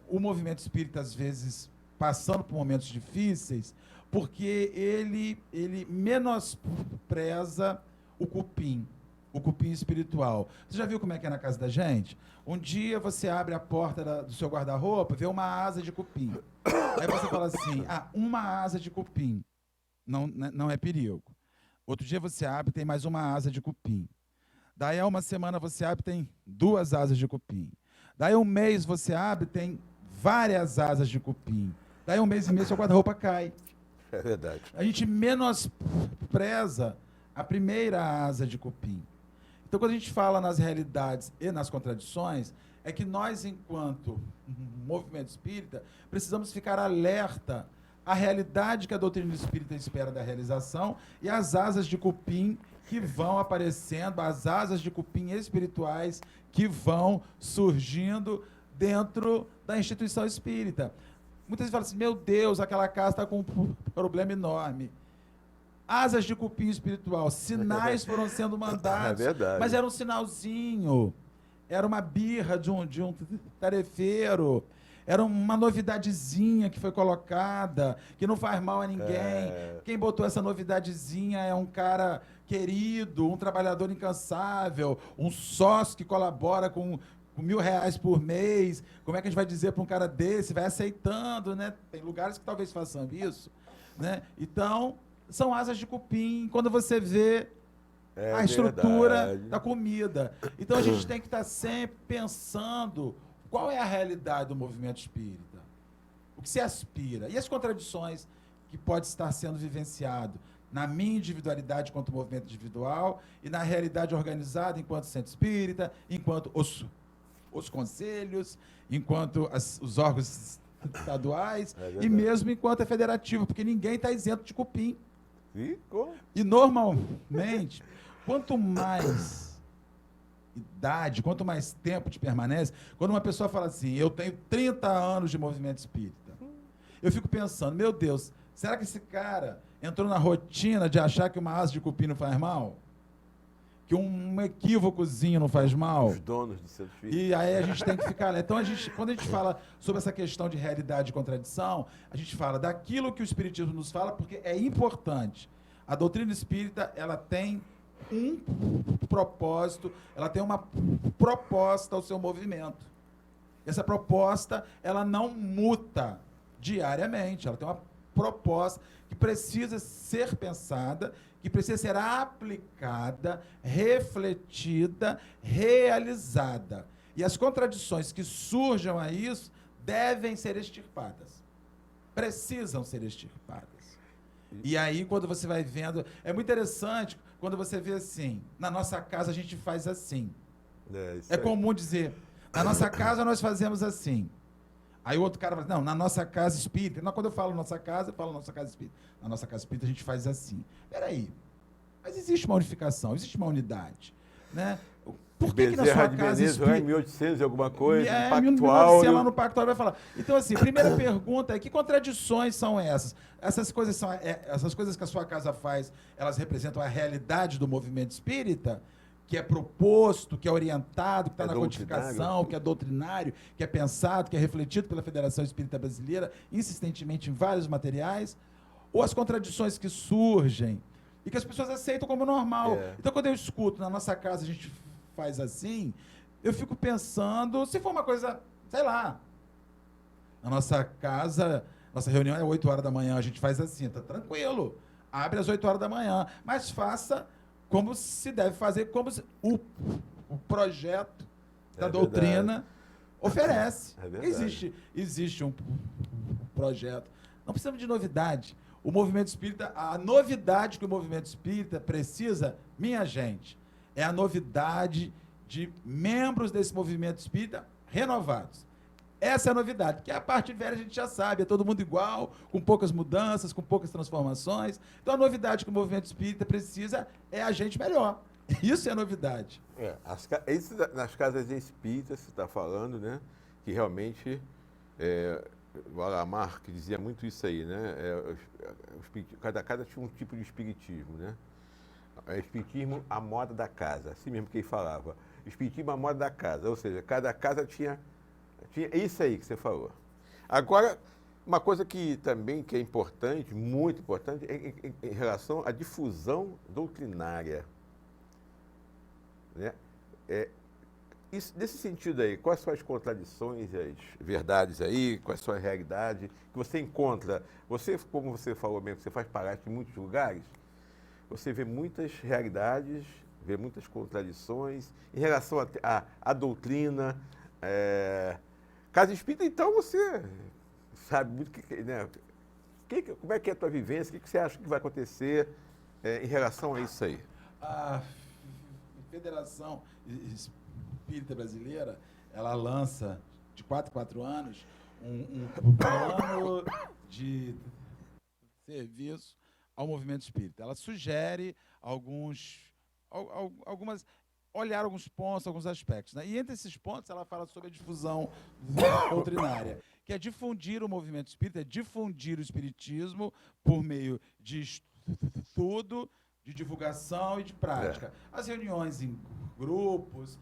o movimento espírita, às vezes, passando por momentos difíceis, porque ele menospreza o cupim espiritual. Você já viu como é que é na casa da gente? Um dia você abre a porta do seu guarda-roupa, vê uma asa de cupim. Aí você fala assim, uma asa de cupim. Não é perigo. Outro dia você abre, tem mais uma asa de cupim. Daí a uma semana você abre, tem 2 asas de cupim. Daí um mês você abre, tem várias asas de cupim. Daí um mês e meio seu guarda-roupa cai. É verdade. A gente menospreza a primeira asa de cupim. Então, quando a gente fala nas realidades e nas contradições, é que nós, enquanto movimento espírita, precisamos ficar alerta à realidade que a doutrina espírita espera da realização e às asas de cupim que vão aparecendo, as asas de cupim espirituais que vão surgindo dentro da instituição espírita. Muitas vezes falam assim, meu Deus, aquela casa está com um problema enorme. Asas de cupim espiritual, sinais foram sendo mandados, mas era um sinalzinho, era uma birra de um tarefeiro, era uma novidadezinha que foi colocada, que não faz mal a ninguém. Quem botou essa novidadezinha é um cara querido, um trabalhador incansável, um sócio que colabora com R$1.000 por mês. Como é que a gente vai dizer para um cara desse? Vai aceitando, né? Tem lugares que talvez façam isso, né? Então, são asas de cupim, quando você vê a estrutura da comida. Então, a gente tem que estar sempre pensando qual é a realidade do movimento espírita, o que se aspira, e as contradições que pode estar sendo vivenciado na minha individualidade enquanto movimento individual e na realidade organizada enquanto centro espírita, enquanto os conselhos, enquanto os órgãos estaduais e mesmo enquanto é federativo, porque ninguém está isento de cupim. E normalmente, quanto mais idade, quanto mais tempo te permanece, quando uma pessoa fala assim, eu tenho 30 anos de movimento espírita, eu fico pensando, meu Deus, será que esse cara entrou na rotina de achar que uma asa de cupim não faz mal? Que um equívocozinho não faz mal? Os donos de centro espírita. E aí a gente tem que ficar... Então, quando a gente fala sobre essa questão de realidade e contradição, a gente fala daquilo que o Espiritismo nos fala, porque é importante. A doutrina espírita, ela tem um propósito, ela tem uma proposta ao seu movimento. Essa proposta, ela não muta diariamente, ela tem uma proposta que precisa ser pensada, que precisa ser aplicada, refletida, realizada. E as contradições que surjam a isso devem ser extirpadas. Precisam ser extirpadas. E aí, quando você vai vendo... É muito interessante quando você vê assim, na nossa casa a gente faz assim. É comum dizer, na nossa casa nós fazemos assim. Aí o outro cara fala, não, na nossa casa espírita... Não, quando eu falo nossa casa, eu falo nossa casa espírita. Na nossa casa espírita a gente faz assim. Peraí, mas existe uma unificação, existe uma unidade, né? Por que na sua casa espírita... Em 1800 e alguma coisa, pactual... 1900, lá no pactual vai falar. Então, assim, primeira pergunta é, que contradições são essas? Essas coisas que a sua casa faz, elas representam a realidade do movimento espírita, que é proposto, que é orientado, que está na codificação, que é doutrinário, que é pensado, que é refletido pela Federação Espírita Brasileira, insistentemente em vários materiais, ou as contradições que surgem e que as pessoas aceitam como normal. Então, quando eu escuto, na nossa casa a gente faz assim, eu fico pensando, se for uma coisa, sei lá, Na nossa casa, nossa reunião é 8 horas da manhã, a gente faz assim, tá tranquilo. Abre às 8 horas da manhã, mas faça como se deve fazer, como o projeto da doutrina oferece. Existe um projeto. Não precisamos de novidade. O movimento espírita, a novidade que o movimento espírita precisa, minha gente, é a novidade de membros desse movimento espírita renovados. Essa é a novidade, que a parte velha a gente já sabe, é todo mundo igual, com poucas mudanças, com poucas transformações. Então a novidade que o movimento espírita precisa é a gente melhor. Isso é a novidade. Isso nas casas espíritas, você está falando, né? Que realmente, o Alamar que dizia muito isso aí, né? Cada casa tinha um tipo de espiritismo, né? Espiritismo à moda da casa, assim mesmo que ele falava. Espiritismo à moda da casa, ou seja, cada casa tinha isso aí que você falou. Agora, uma coisa que também que é importante, muito importante, em relação à difusão doutrinária. Né? Nesse sentido aí, quais são as contradições e as verdades aí, quais são as realidades que você encontra? Você, como você falou mesmo, que você faz palestra em muitos lugares, você vê muitas realidades, vê muitas contradições em relação à doutrina. Casa espírita, então, você sabe muito né? Como é que é a tua vivência, o que você acha que vai acontecer em relação a isso aí? A Federação Espírita Brasileira, ela lança, de 4 em 4 anos, um plano de serviço ao movimento espírita. Ela sugere olhar alguns pontos, alguns aspectos. Né? E entre esses pontos, ela fala sobre a difusão doutrinária, que é difundir o movimento espírita, é difundir o espiritismo por meio de estudo, de divulgação e de prática. As reuniões em grupos,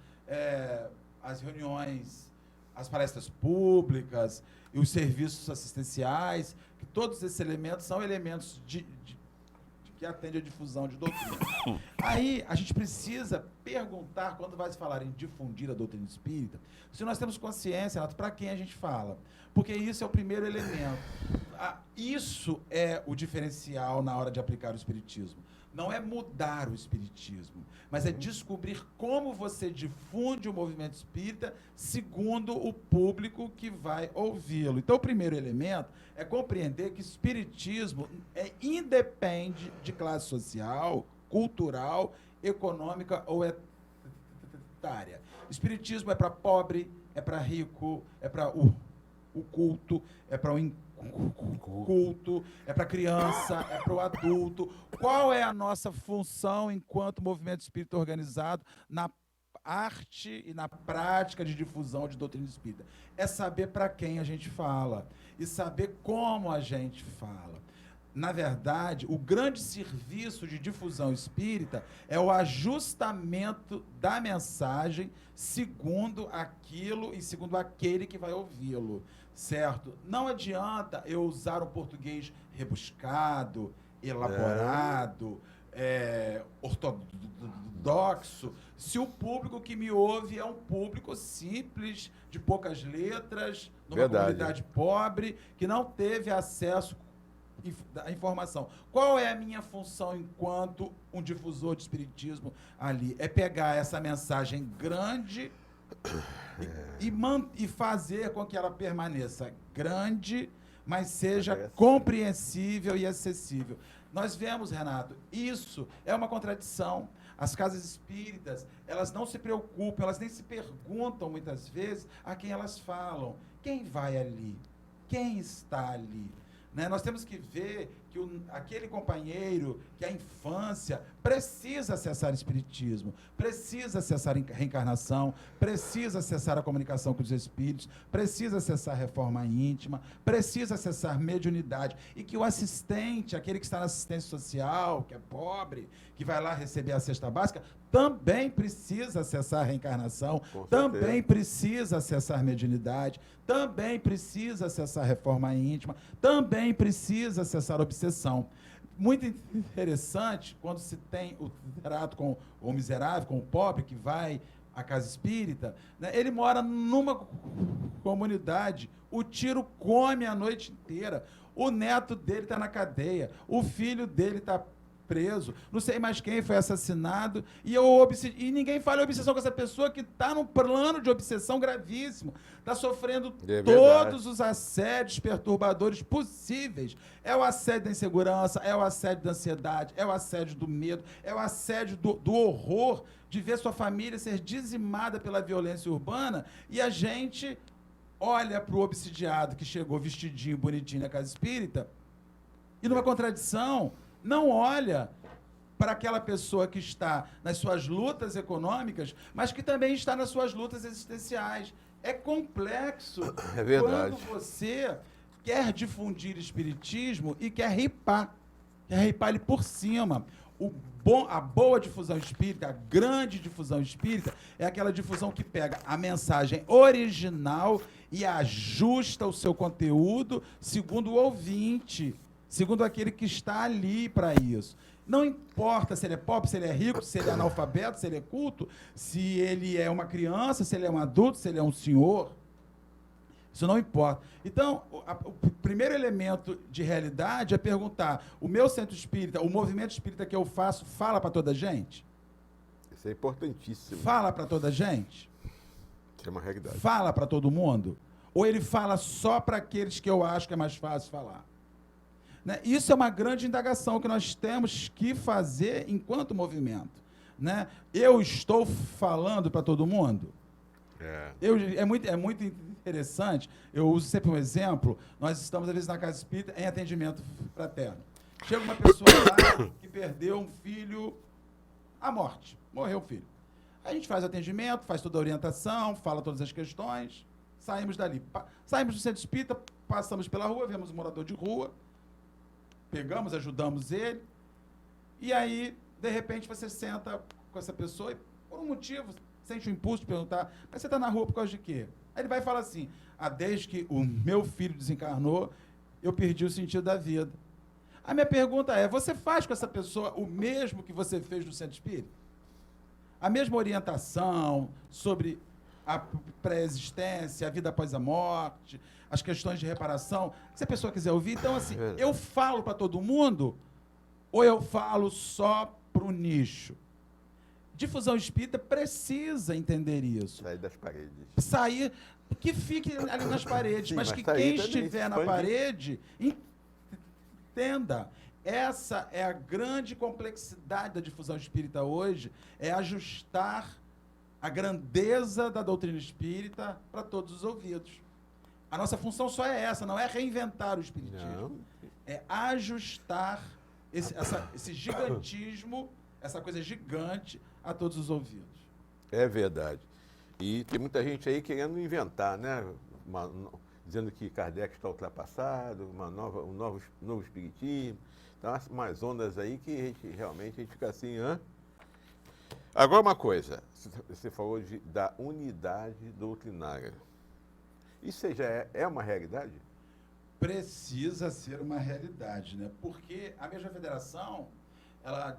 as reuniões, as palestras públicas e os serviços assistenciais, que todos esses elementos são elementos que atendem à difusão de doutrina. Aí a gente precisa perguntar, quando vai se falar em difundir a doutrina espírita, se nós temos consciência, Renato, para quem a gente fala. Porque isso é o primeiro elemento. Isso é o diferencial na hora de aplicar o espiritismo. Não é mudar o espiritismo, mas é descobrir como você difunde o movimento espírita segundo o público que vai ouvi-lo. Então, o primeiro elemento é compreender que o espiritismo independe de classe social, cultural, econômica ou etária. O espiritismo é para pobre, é para rico, é para o culto, é para o culto, é para criança, é para o adulto. Qual é a nossa função enquanto movimento espírita organizado na arte e na prática de difusão de doutrina espírita? É saber para quem a gente fala e saber como a gente fala. Na verdade, o grande serviço de difusão espírita é o ajustamento da mensagem segundo aquilo e segundo aquele que vai ouvi-lo, certo? Não adianta eu usar um português rebuscado, elaborado, ortodoxo, se o público que me ouve é um público simples, de poucas letras, numa comunidade pobre, que não teve acesso a informação. Qual é a minha função enquanto um difusor de espiritismo ali? É pegar essa mensagem grande e fazer com que ela permaneça grande, mas seja compreensível e acessível. Nós vemos, Renato, isso é uma contradição. As casas espíritas, elas não se preocupam, elas nem se perguntam muitas vezes a quem elas falam. Quem vai ali? Quem está ali? Né? Nós temos que ver que aquele companheiro, que a infância precisa acessar o espiritismo, precisa acessar a reencarnação, precisa acessar a comunicação com os espíritos, precisa acessar a reforma íntima, precisa acessar mediunidade, e que o assistente, aquele que está na assistência social, que é pobre, que vai lá receber a cesta básica, também precisa acessar a reencarnação, também precisa acessar mediunidade, também precisa acessar a reforma íntima, também precisa acessar a obsessão. Muito interessante quando se tem o trato com o miserável, com o pobre que vai à casa espírita, né? Ele mora numa comunidade. O tiro come a noite inteira. O neto dele está na cadeia. O filho dele está preso. Não sei mais quem foi assassinado. E ninguém fala em obsessão com essa pessoa que está num plano de obsessão gravíssimo. Está sofrendo todos os assédios perturbadores possíveis. É o assédio da insegurança, é o assédio da ansiedade, é o assédio do medo, é o assédio do horror de ver sua família ser dizimada pela violência urbana, e a gente olha para o obsidiado que chegou vestidinho, bonitinho na casa espírita, e numa contradição, não olha para aquela pessoa que está nas suas lutas econômicas, mas que também está nas suas lutas existenciais. É complexo. É verdade. Quando você quer difundir espiritismo e quer ripar ele por cima. A boa difusão espírita, a grande difusão espírita, é aquela difusão que pega a mensagem original e ajusta o seu conteúdo segundo o ouvinte, segundo aquele que está ali para isso. Não importa se ele é pobre, se ele é rico, se ele é analfabeto, se ele é culto, se ele é uma criança, se ele é um adulto, se ele é um senhor. Isso não importa. Então, o primeiro elemento de realidade é perguntar: o meu centro espírita, o movimento espírita que eu faço, fala para toda a gente? Isso é importantíssimo. Fala para toda a gente? Isso é uma realidade. Fala para todo mundo? Ou ele fala só para aqueles que eu acho que é mais fácil falar? Né? Isso é uma grande indagação que nós temos que fazer enquanto movimento. Né? Eu estou falando para todo mundo? É muito interessante. Eu uso sempre um exemplo. Nós estamos, às vezes, na casa espírita em atendimento fraterno. Chega uma pessoa lá que perdeu um filho à morte. Morreu o filho. A gente faz atendimento, faz toda a orientação, fala todas as questões, saímos dali. Saímos do centro espírita, passamos pela rua, vemos um morador de rua, pegamos, ajudamos ele, e aí, de repente, você senta com essa pessoa e, por um motivo, sente o impulso de perguntar: mas você está na rua por causa de quê? Aí ele vai falar assim: desde que o meu filho desencarnou, eu perdi o sentido da vida. A minha pergunta é: você faz com essa pessoa o mesmo que você fez no centro espírita? A mesma orientação sobre a pré-existência, a vida após a morte, as questões de reparação, se a pessoa quiser ouvir. Então, assim, eu falo para todo mundo ou eu falo só para o nicho? Difusão espírita precisa entender isso. Sair das paredes. Sair, que fique ali nas paredes, sim, mas que quem estiver na parede entenda. Essa é a grande complexidade da difusão espírita hoje, é ajustar a grandeza da doutrina espírita para todos os ouvidos. A nossa função só é essa, não é reinventar o espiritismo. Não. É ajustar esse gigantismo, essa coisa gigante, a todos os ouvidos. É verdade. E tem muita gente aí querendo inventar, né? Dizendo que Kardec está ultrapassado, um novo espiritismo. Então, umas ondas aí que realmente a gente fica assim, hã? Agora uma coisa, você falou da unidade doutrinária. Isso já é uma realidade? Precisa ser uma realidade, né? Porque a mesma federação, ela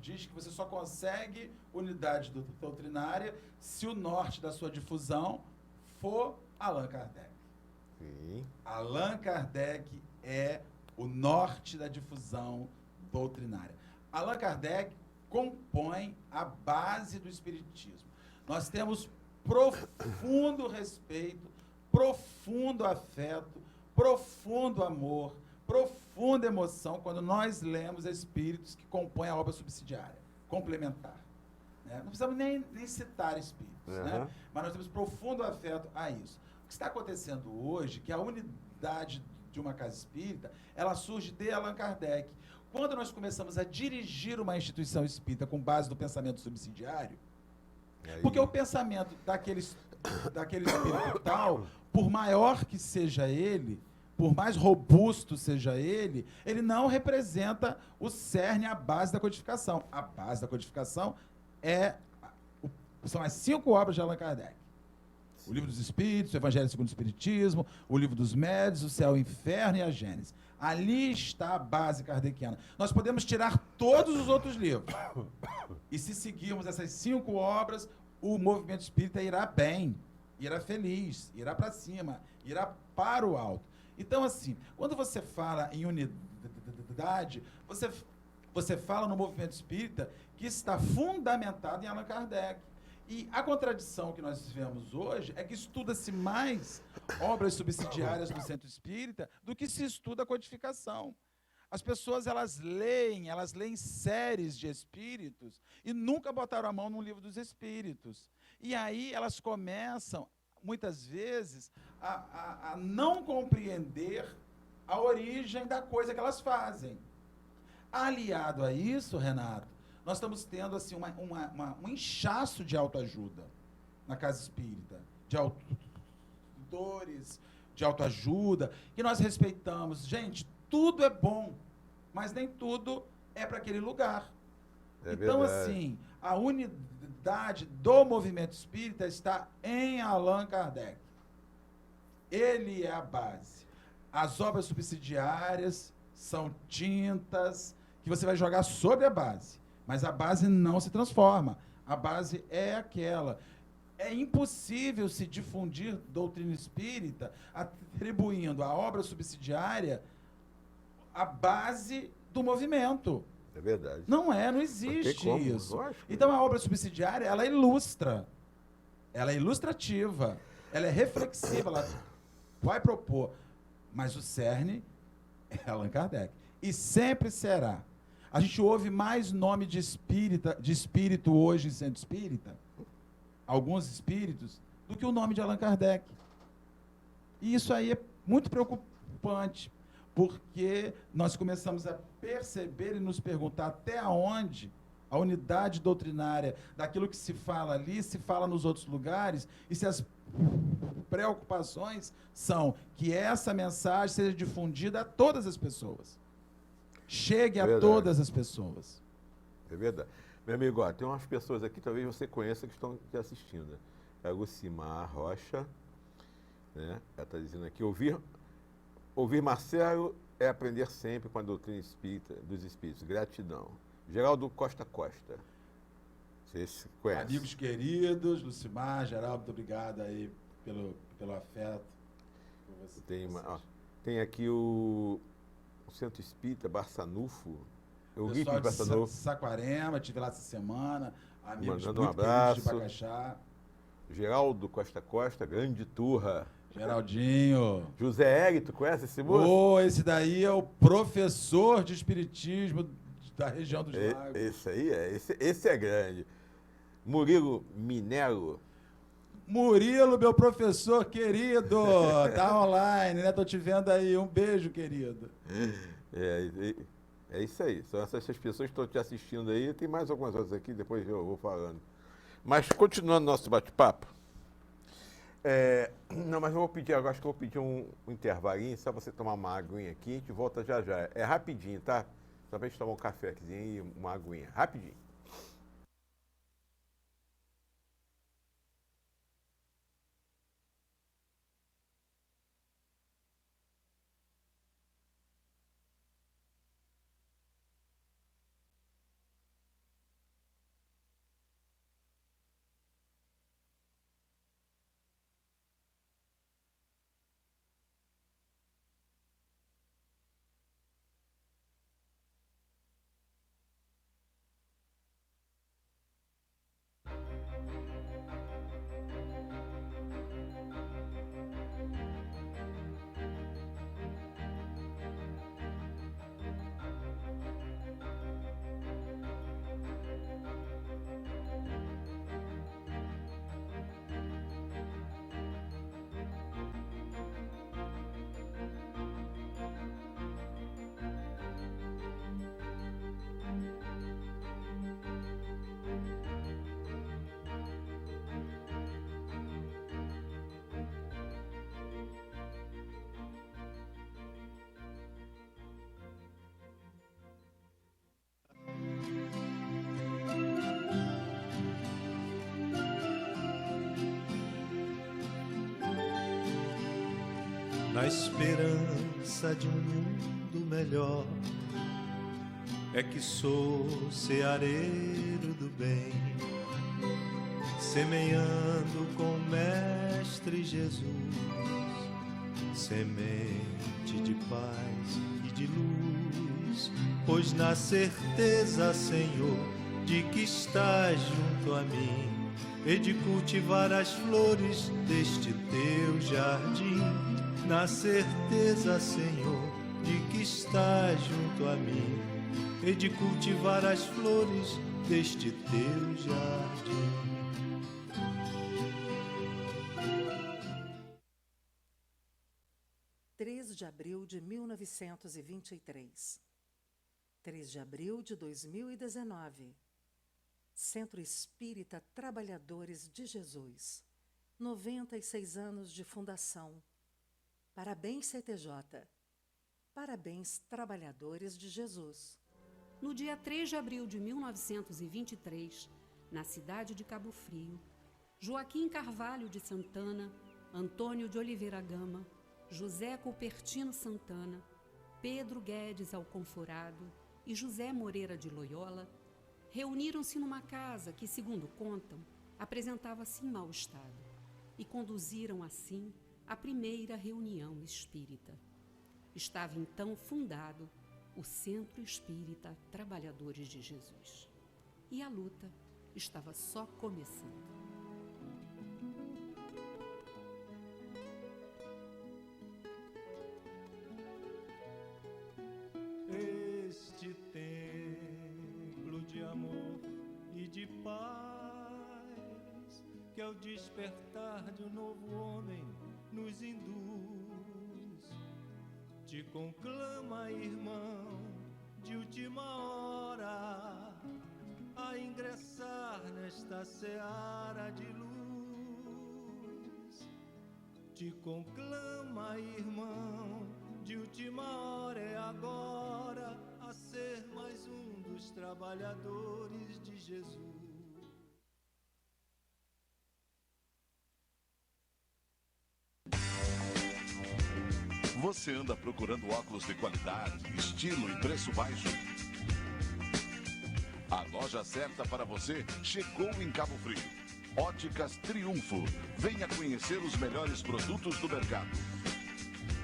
diz que você só consegue unidade doutrinária se o norte da sua difusão for Allan Kardec. Sim. Allan Kardec é o norte da difusão doutrinária. Allan Kardec compõe a base do espiritismo. Nós temos profundo respeito, profundo afeto, profundo amor, profunda emoção quando nós lemos espíritos que compõem a obra subsidiária, complementar. Né? Não precisamos nem citar espíritos, né? Mas nós temos profundo afeto a isso. O que está acontecendo hoje, que a unidade de uma casa espírita, ela surge de Allan Kardec. Quando nós começamos a dirigir uma instituição espírita com base no pensamento subsidiário, porque o pensamento daquele espírito tal, por maior que seja ele, por mais robusto seja ele não representa o cerne, a base da codificação. A base da codificação são as 5 obras de Allan Kardec. O Livro dos Espíritos, o Evangelho segundo o Espiritismo, o Livro dos Médiuns, o Céu e o Inferno e a Gênese. Ali está a base kardeciana. Nós podemos tirar todos os outros livros. E se seguirmos essas 5 obras, o movimento espírita irá bem. irá feliz, irá para cima, irá para o alto. Então, assim, quando você fala em unidade, você fala no movimento espírita que está fundamentado em Allan Kardec. E a contradição que nós vivemos hoje é que estuda-se mais obras subsidiárias do centro espírita do que se estuda a codificação. As pessoas, elas leem séries de espíritos e nunca botaram a mão no livro dos espíritos. E aí elas começam, muitas vezes, a não compreender a origem da coisa que elas fazem. Aliado a isso, Renato, nós estamos tendo assim, um inchaço de autoajuda na casa espírita, de autores, de autoajuda, que nós respeitamos. Gente, tudo é bom, mas nem tudo é para aquele lugar. Então, assim, a unidade do movimento espírita está em Allan Kardec. Ele é a base. As obras subsidiárias são tintas que você vai jogar sobre a base, mas a base não se transforma. A base é aquela. É impossível se difundir doutrina espírita atribuindo à obra subsidiária a base do movimento. É verdade. Não existe isso. Lógico. Então a obra subsidiária, ela ilustra. Ela é ilustrativa. Ela é reflexiva. Ela vai propor. Mas o cerne é Allan Kardec. E sempre será. A gente ouve mais nome de espírito hoje em centro espírita, alguns espíritos, do que o nome de Allan Kardec. E isso aí é muito preocupante, porque nós começamos a perceber e nos perguntar até onde a unidade doutrinária daquilo que se fala ali, se fala nos outros lugares, e se as preocupações são que essa mensagem seja difundida a todas as pessoas. Chegue a todas as pessoas. É verdade. Meu amigo, ó, tem umas pessoas aqui, talvez você conheça, que estão te assistindo. Né? É a Lucimar Rocha, né? Ela está dizendo aqui, ouvir Marcelo é aprender sempre com a doutrina espírita, dos espíritos. Gratidão. Geraldo Costa Costa. Vocês conhecem? Amigos queridos, Lucimar, Geraldo, muito obrigado aí pelo afeto. Tem aqui o Centro Espírita Barçanufo. Eu vi de Saquarema, estive lá essa semana. Amigos mandando muito um abraço. De Bacaxá. Geraldo Costa Costa, grande turra. Geraldinho. José Hélito, conhece esse moço? Esse daí é o professor de espiritismo da região dos Lagos. Esse aí esse é grande. Murilo Minero. Murilo, meu professor querido, tá online, né? Tô te vendo aí. Um beijo, querido. É isso aí. São essas pessoas que estão te assistindo aí. Tem mais algumas outras aqui, depois eu vou falando. Mas continuando nosso bate-papo. Não, mas eu vou pedir agora, acho que eu vou pedir um intervalinho, só você tomar uma aguinha aqui, a gente volta já já. É rapidinho, tá? Só pra gente tomar um cafezinho e uma aguinha. Rapidinho. Na esperança de um mundo melhor, é que sou ceareiro do bem, semeando com o mestre Mestre Jesus, semente de paz e de luz, pois na certeza, Senhor, de que estás junto a mim, e de cultivar as flores deste teu jardim. Na certeza, Senhor, de que estás junto a mim, e de cultivar as flores deste teu jardim. De abril de 1923. 3 de abril de 2019. Centro Espírita Trabalhadores de Jesus. 96 anos de fundação. Parabéns, CTJ. Parabéns, trabalhadores de Jesus. No dia 3 de abril de 1923, na cidade de Cabo Frio, Joaquim Carvalho de Santana, Antônio de Oliveira Gama, José Cupertino Santana, Pedro Guedes Alconforado e José Moreira de Loyola reuniram-se numa casa que, segundo contam, apresentava-se em mau estado e conduziram assim a primeira reunião espírita. Estava então fundado o Centro Espírita Trabalhadores de Jesus. E a luta estava só começando. Este templo de amor e de paz, que ao despertar de um novo homem nos induz, te conclama, irmão, de última hora, a ingressar nesta seara de luz. Te conclama, irmão, de última hora é agora, a ser mais um dos trabalhadores de Jesus. Você anda procurando óculos de qualidade, estilo e preço baixo? A loja certa para você chegou em Cabo Frio. Óticas Triunfo. Venha conhecer os melhores produtos do mercado.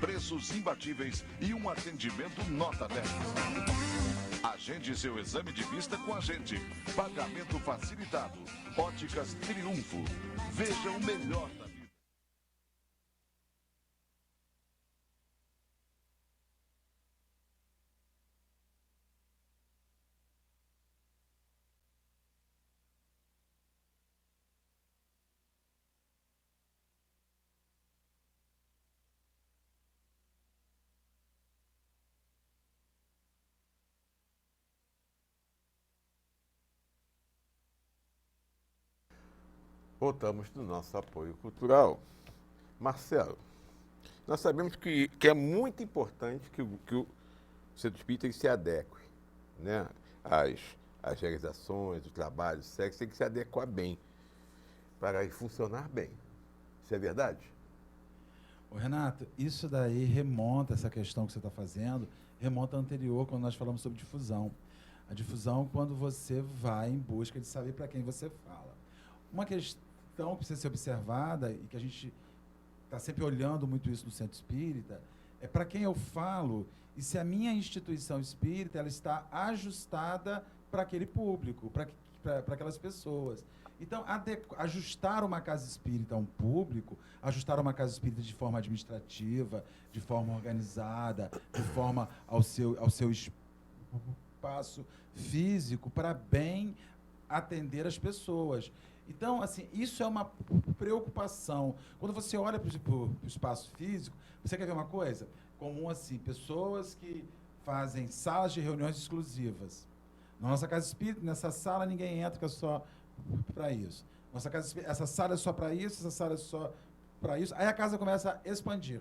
Preços imbatíveis e um atendimento nota 10. Agende seu exame de vista com a gente. Pagamento facilitado. Óticas Triunfo. Veja o melhor da vida. Voltamos do nosso apoio cultural. Marcelo, nós sabemos que é muito importante que o Centro Espírita se adeque, né? As realizações, o trabalho, o sexo, tem que se adequar bem para funcionar bem. Isso é verdade? Ô, Renato, isso daí remonta, essa questão que você está fazendo, remonta ao anterior, quando nós falamos sobre difusão. A difusão, quando você vai em busca de saber para quem você fala. Uma questão que precisa ser observada e que a gente está sempre olhando muito isso no Centro Espírita é para quem eu falo e se a minha instituição espírita ela está ajustada para aquele público, para aquelas pessoas. Então, ajustar uma casa espírita a um público, ajustar uma casa espírita de forma administrativa, de forma organizada, de forma ao seu espaço físico, para bem atender as pessoas. Então, assim, isso é uma preocupação. Quando você olha para o espaço físico, você quer ver uma coisa? Comum, assim, pessoas que fazem salas de reuniões exclusivas. Na nossa casa espírita, nessa sala, ninguém entra, que é só para isso. Nossa casa espírita, essa sala é só para isso, essa sala é só para isso. Aí a casa começa a expandir,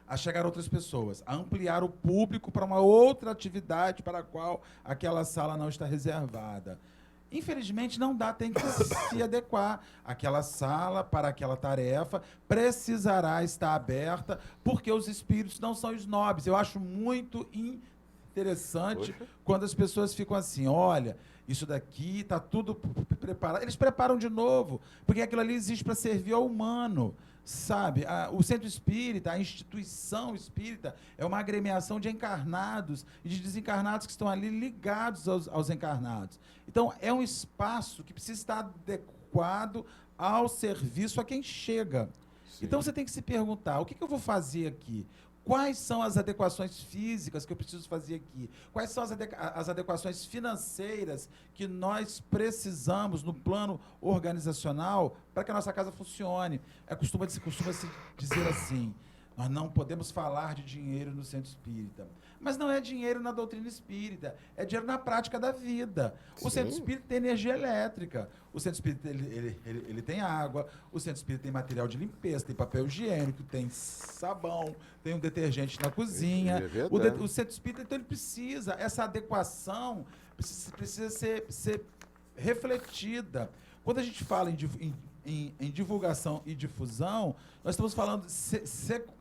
a chegar outras pessoas, a ampliar o público para uma outra atividade para a qual aquela sala não está reservada. Infelizmente, não dá, tem que se adequar. Aquela sala, para aquela tarefa, precisará estar aberta, porque os espíritos não são snobs. Eu acho muito interessante quando as pessoas ficam assim, olha, isso daqui está tudo preparado. Eles preparam de novo, porque aquilo ali existe para servir ao humano, sabe? O centro espírita, a instituição espírita, é uma agremiação de encarnados e de desencarnados que estão ali ligados aos encarnados. Então, é um espaço que precisa estar adequado ao serviço a quem chega. Sim. Então, você tem que se perguntar, o que eu vou fazer aqui? Quais são as adequações físicas que eu preciso fazer aqui? Quais são as adequações financeiras que nós precisamos no plano organizacional para que a nossa casa funcione? Costuma-se dizer assim, nós não podemos falar de dinheiro no centro espírita. Mas não é dinheiro na doutrina espírita, é dinheiro na prática da vida. O centro espírita tem energia elétrica, o centro espírita ele tem água, o centro espírita tem material de limpeza, tem papel higiênico, tem sabão, tem um detergente na cozinha. O centro espírita, então, ele precisa, essa adequação precisa ser refletida. Quando a gente fala em divulgação e difusão, nós estamos falando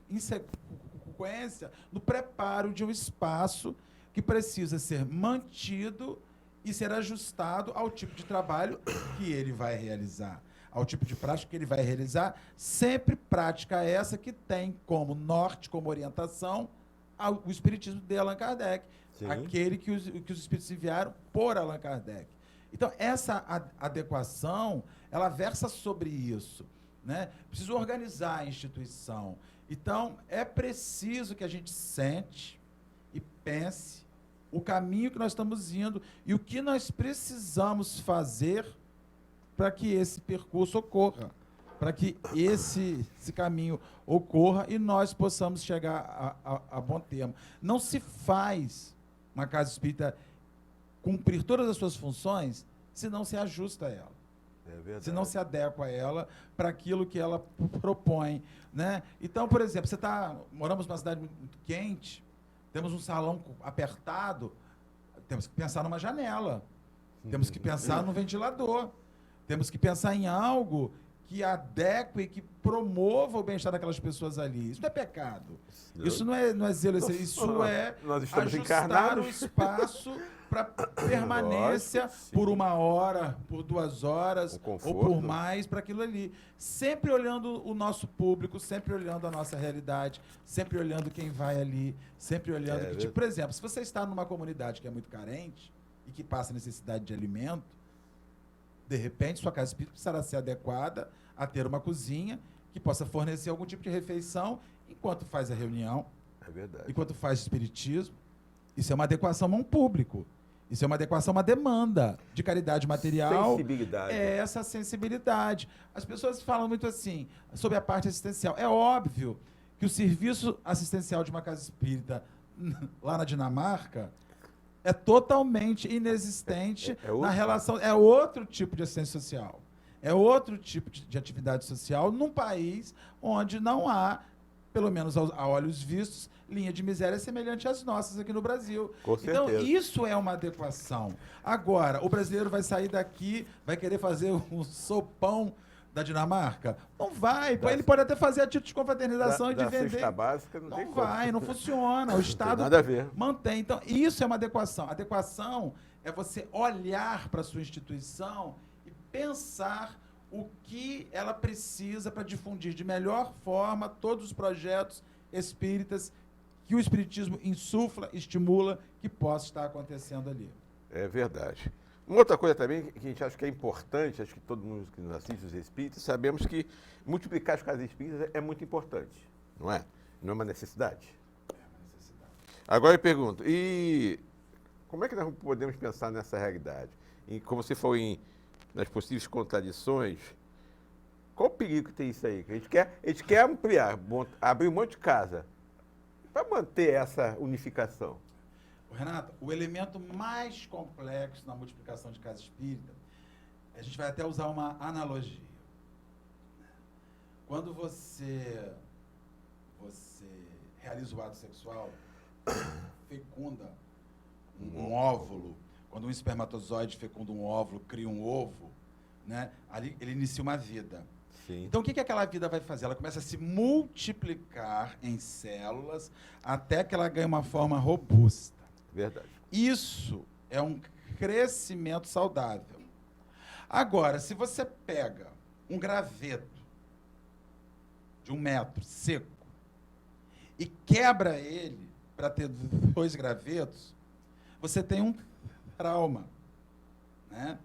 em sequência no preparo de um espaço que precisa ser mantido e ser ajustado ao tipo de trabalho que ele vai realizar, ao tipo de prática que ele vai realizar, sempre prática essa que tem como norte, como orientação, o espiritismo de Allan Kardec, aquele que os espíritos enviaram por Allan Kardec. Então, essa adequação, ela versa sobre isso, né? Precisa organizar a instituição. Então, é preciso que a gente sente e pense o caminho que nós estamos indo e o que nós precisamos fazer para que esse percurso ocorra, para que esse caminho ocorra e nós possamos chegar a bom termo. Não se faz uma casa espírita cumprir todas as suas funções se não se ajusta a ela. Se não se adequa a ela para aquilo que ela propõe, né? Então, por exemplo, moramos numa cidade muito quente, temos um salão apertado, temos que pensar numa janela, temos que pensar no ventilador, temos que pensar em algo que adeque, que promova o bem-estar daquelas pessoas ali. Isso não é pecado. Isso não é zelo, isso é ajustar o espaço para permanência por 1 hora, por 2 horas, ou por mais, para aquilo ali. Sempre olhando o nosso público, sempre olhando a nossa realidade, sempre olhando quem vai ali, sempre olhando... por exemplo, se você está numa comunidade que é muito carente e que passa necessidade de alimento, de repente, sua casa espírita precisará ser adequada a ter uma cozinha que possa fornecer algum tipo de refeição enquanto faz a reunião, enquanto faz espiritismo. Isso é uma adequação a um público. Isso é uma adequação a uma demanda de caridade material. Sensibilidade. É essa sensibilidade. As pessoas falam muito assim, sobre a parte assistencial. É óbvio que o serviço assistencial de uma casa espírita lá na Dinamarca é totalmente inexistente na relação... É outro tipo de assistência social. É outro tipo de atividade social num país onde não há, pelo menos a olhos vistos, linha de miséria semelhante às nossas aqui no Brasil. Com certeza. Então, isso é uma adequação. Agora, o brasileiro vai sair daqui, vai querer fazer um sopão da Dinamarca? Não vai. Ele pode até fazer a título de confraternização e de vender. Cesta básica não vai, não funciona. O Estado nada a ver. Mantém. Então, isso é uma adequação. Adequação é você olhar para a sua instituição e pensar o que ela precisa para difundir de melhor forma todos os projetos espíritas que o espiritismo insufla, estimula, que possa estar acontecendo ali. É verdade. Uma outra coisa também que a gente acha que é importante, acho que todo mundo que nos assiste, os espíritas, sabemos que multiplicar as casas espíritas é muito importante, não é? Não é uma necessidade? É uma necessidade. Agora eu pergunto, e como é que nós podemos pensar nessa realidade? Como você falou nas possíveis contradições, qual o perigo que tem isso aí? A gente quer ampliar, abrir um monte de casa para manter essa unificação. Renato, o elemento mais complexo na multiplicação de casa espírita, a gente vai até usar uma analogia. Quando você realiza o ato sexual, fecunda um óvulo, quando um espermatozoide fecunda um óvulo, cria um ovo, né? Ali ele inicia uma vida. Sim. Então, o que aquela vida vai fazer? Ela começa a se multiplicar em células até que ela ganhe uma forma robusta. Verdade. Isso é um crescimento saudável. Agora, se você pega um graveto de 1 metro, seco, e quebra ele para ter 2 gravetos, você tem um trauma, né?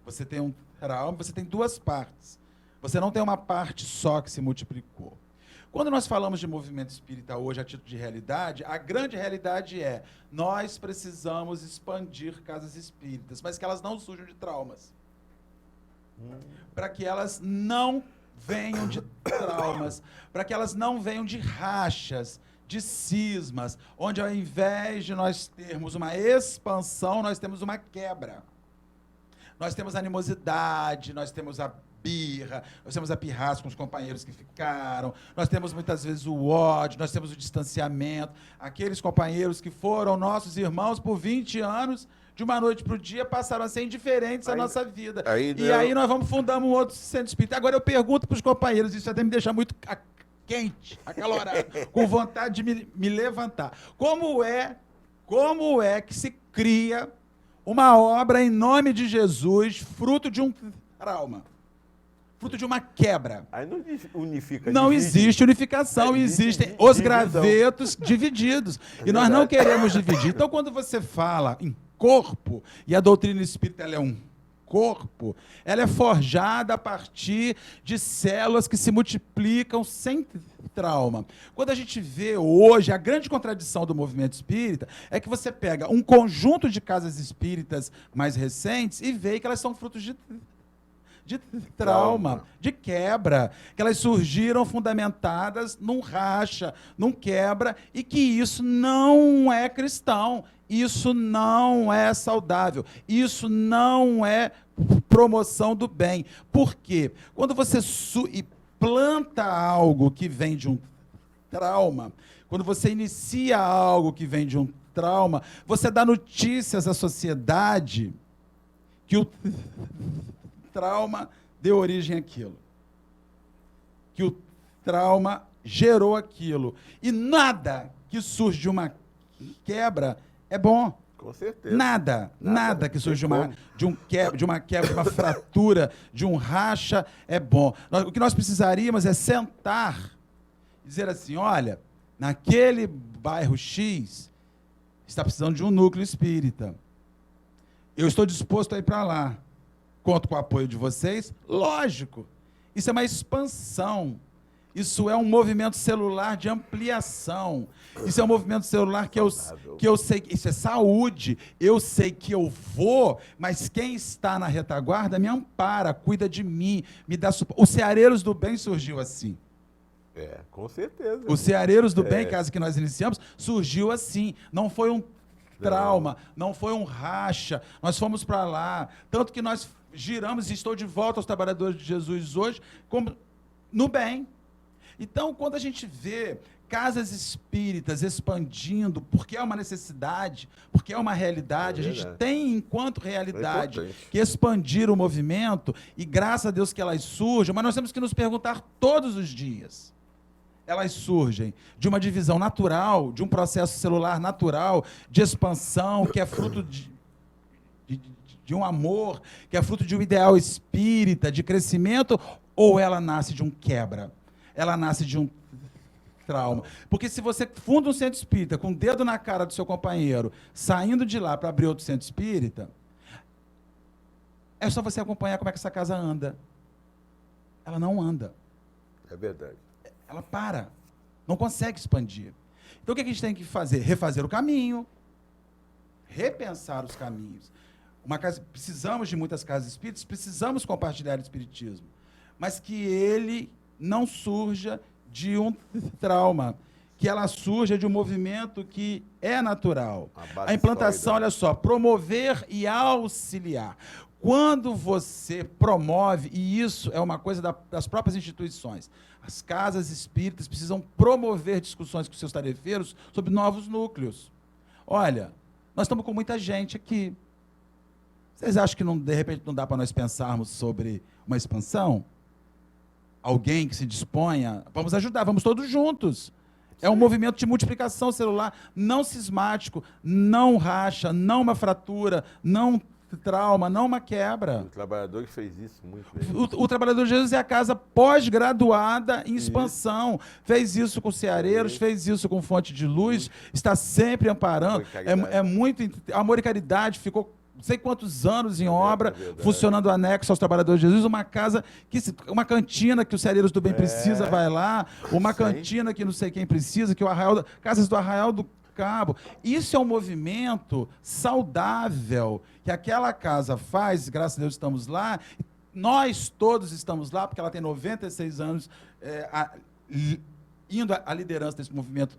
Você tem um trauma, você tem 2 partes. Você não tem uma parte só que se multiplicou. Quando nós falamos de movimento espírita hoje a título de realidade, a grande realidade é: nós precisamos expandir casas espíritas, mas que elas não surjam de traumas. Para que elas não venham de traumas, para que elas não venham de rachas, de cismas, onde ao invés de nós termos uma expansão, nós temos uma quebra. Nós temos animosidade, nós temos a birra, nós temos a pirraça com os companheiros que ficaram, nós temos muitas vezes o ódio, nós temos o distanciamento. Aqueles companheiros que foram nossos irmãos por 20 anos, de uma noite para o dia, passaram a ser indiferentes à nossa vida. Aí nós vamos fundar um outro centro espírita. Agora eu pergunto para os companheiros, isso até me deixa muito quente, acalorado, com vontade de me levantar. Como é que se cria uma obra em nome de Jesus, fruto de um trauma? Fruto de uma quebra. Aí não unifica. Não existe unificação, existem os gravetos divididos. E nós não queremos dividir. Então, quando você fala em corpo, e a doutrina espírita ela é um corpo, ela é forjada a partir de células que se multiplicam sem trauma. Quando a gente vê hoje, a grande contradição do movimento espírita é que você pega um conjunto de casas espíritas mais recentes e vê que elas são frutos de trauma, de quebra, que elas surgiram fundamentadas num racha, num quebra, e que isso não é cristão, isso não é saudável, isso não é promoção do bem. Por quê? Quando você planta algo que vem de um trauma, quando você inicia algo que vem de um trauma, você dá notícias à sociedade que o trauma deu origem àquilo, que o trauma gerou aquilo, e nada que surge de uma quebra é bom. Com certeza. Nada que surge de uma quebra, de uma fratura, de um racha é bom. O que nós precisaríamos é sentar e dizer assim: olha, naquele bairro X está precisando de um núcleo espírita. Eu estou disposto a ir para lá. Conto com o apoio de vocês? Lógico. Isso é uma expansão. Isso é um movimento celular de ampliação. Isso é um movimento celular que eu sei. Isso é saúde. Eu sei que eu vou, mas quem está na retaguarda me ampara, cuida de mim, me dá suporte. O Ceareiros do Bem surgiu assim. Com certeza. O Ceareiros do Bem, casa que nós iniciamos, surgiu assim. Não foi um trauma, não foi um racha. Nós fomos para lá. Tanto que nós giramos e estou de volta aos trabalhadores de Jesus hoje, como no bem. Então, quando a gente vê casas espíritas expandindo, porque é uma necessidade, porque é uma realidade, a gente tem, enquanto realidade, que expandir o movimento, e graças a Deus que elas surgem, mas nós temos que nos perguntar todos os dias. Elas surgem de uma divisão natural, de um processo celular natural, de expansão, que é fruto de um amor, que é fruto de um ideal espírita, de crescimento, ou ela nasce de um quebra? Ela nasce de um trauma. Porque se você funda um centro espírita com o dedo na cara do seu companheiro, saindo de lá para abrir outro centro espírita, é só você acompanhar como é que essa casa anda. Ela não anda. É verdade. Ela para. Não consegue expandir. Então o que a gente tem que fazer? Refazer o caminho. Repensar os caminhos. Precisamos de muitas casas espíritas, precisamos compartilhar o espiritismo. Mas que ele não surja de um trauma, que ela surja de um movimento que é natural. A implantação, olha só, promover e auxiliar. Quando você promove, e isso é uma coisa das próprias instituições, as casas espíritas precisam promover discussões com seus tarefeiros sobre novos núcleos. Olha, nós estamos com muita gente aqui. Vocês acham que, de repente, não dá para nós pensarmos sobre uma expansão? Alguém que se disponha, vamos ajudar, vamos todos juntos. É um movimento de multiplicação celular, não cismático, não racha, não uma fratura, não trauma, não uma quebra. O trabalhador fez isso muito bem. O Trabalhador de Jesus é a casa pós-graduada em expansão. Fez isso com Ceareiros, fez isso com Fonte de Luz, está sempre amparando. É muito. Amor e Caridade ficou não sei quantos anos em obra, funcionando anexo aos Trabalhadores de Jesus, uma casa, uma cantina que o Ceareiros do Bem precisa, vai lá, uma cantina que não sei quem precisa, que o Arraial, Casas do Arraial do Cabo. Isso é um movimento saudável que aquela casa faz, graças a Deus estamos lá, nós todos estamos lá, porque ela tem 96 anos indo à liderança desse movimento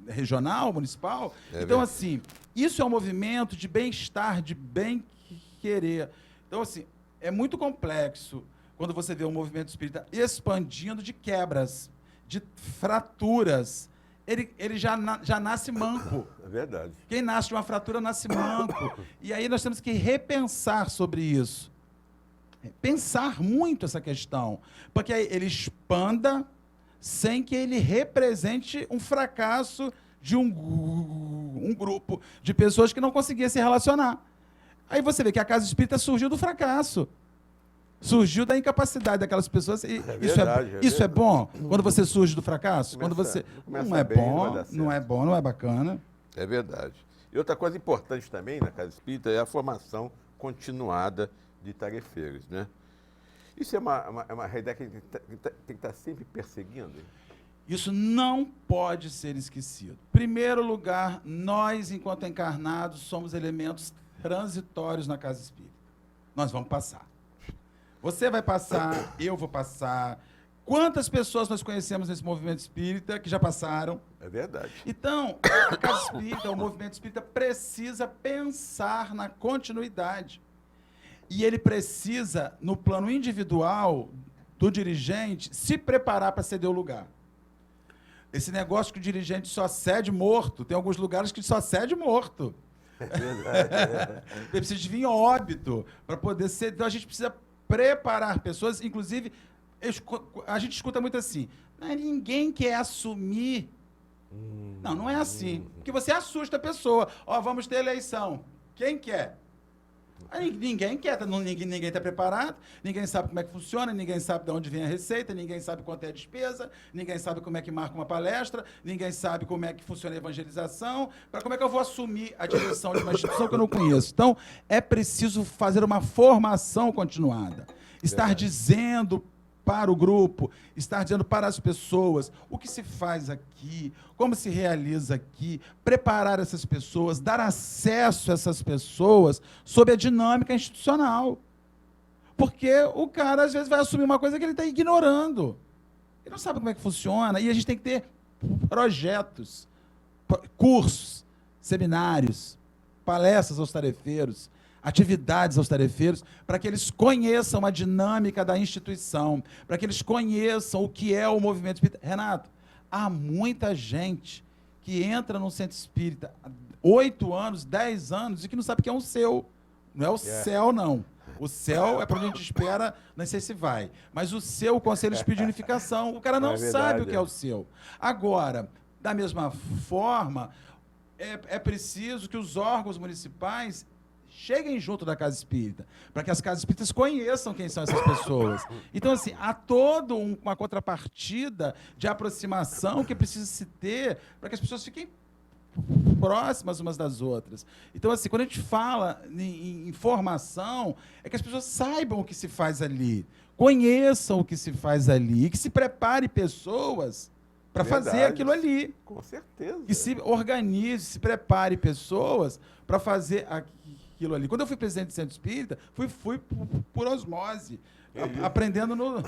regional, municipal. Então, assim, isso é um movimento de bem-estar, de bem-querer. Então, assim, é muito complexo quando você vê um movimento espírita expandindo de quebras, de fraturas. Ele já nasce manco. É verdade. Quem nasce de uma fratura nasce manco. E aí nós temos que repensar sobre isso. Pensar muito essa questão. Porque aí ele expanda sem que ele represente um fracasso de um grupo de pessoas que não conseguia se relacionar. Aí você vê que a casa espírita surgiu do fracasso. Surgiu da incapacidade daquelas pessoas. E isso é bom? Quando você surge do fracasso? Quando você não é bom, não é bom, não é bacana. É verdade. E outra coisa importante também na casa espírita é a formação continuada de tarefeiros, né? Isso é uma realidade que tem que estar sempre perseguindo? Isso não pode ser esquecido. Em primeiro lugar, nós, enquanto encarnados, somos elementos transitórios na casa espírita. Nós vamos passar. Você vai passar, eu vou passar. Quantas pessoas nós conhecemos nesse movimento espírita que já passaram? É verdade. Então, a casa espírita, o movimento espírita precisa pensar na continuidade. E ele precisa, no plano individual do dirigente, se preparar para ceder o lugar. Esse negócio que o dirigente só cede morto, tem alguns lugares que só cede morto. É verdade. Ele precisa de vir óbito para poder ceder. Então, a gente precisa preparar pessoas, inclusive, a gente escuta muito assim, ninguém quer assumir. Não é assim. Porque você assusta a pessoa. Vamos ter eleição. Quem quer? Ninguém quer, ninguém está preparado, ninguém sabe como é que funciona, ninguém sabe de onde vem a receita, ninguém sabe quanto é a despesa, ninguém sabe como é que marca uma palestra, ninguém sabe como é que funciona a evangelização, como é que eu vou assumir a direção de uma instituição que eu não conheço. Então, é preciso fazer uma formação continuada. Estar dizendo para o grupo, estar dizendo para as pessoas o que se faz aqui, como se realiza aqui, preparar essas pessoas, dar acesso a essas pessoas sob a dinâmica institucional. Porque o cara, às vezes, vai assumir uma coisa que ele está ignorando. Ele não sabe como é que funciona, e a gente tem que ter projetos, cursos, seminários, palestras aos tarefeiros, atividades aos tarefeiros, para que eles conheçam a dinâmica da instituição, para que eles conheçam o que é o movimento espírita. Renato, há muita gente que entra no centro espírita há 8 anos, 10 anos, e que não sabe o que é um céu. Não é o céu, não. O céu é para onde a gente espera, não sei se vai. Mas o seu, o Conselho Espírita de Unificação, o cara não sabe o que é o seu. Agora, da mesma forma, é preciso que os órgãos municipais cheguem junto da casa espírita, para que as casas espíritas conheçam quem são essas pessoas. Então, assim, há toda uma contrapartida de aproximação que precisa se ter para que as pessoas fiquem próximas umas das outras. Então, assim, quando a gente fala em formação, é que as pessoas saibam o que se faz ali, conheçam o que se faz ali, e que se prepare pessoas para fazer aquilo ali. Com certeza. Que se organize, se prepare pessoas para fazer aquilo ali. Quando eu fui presidente do Centro Espírita, fui por osmose, aprendendo no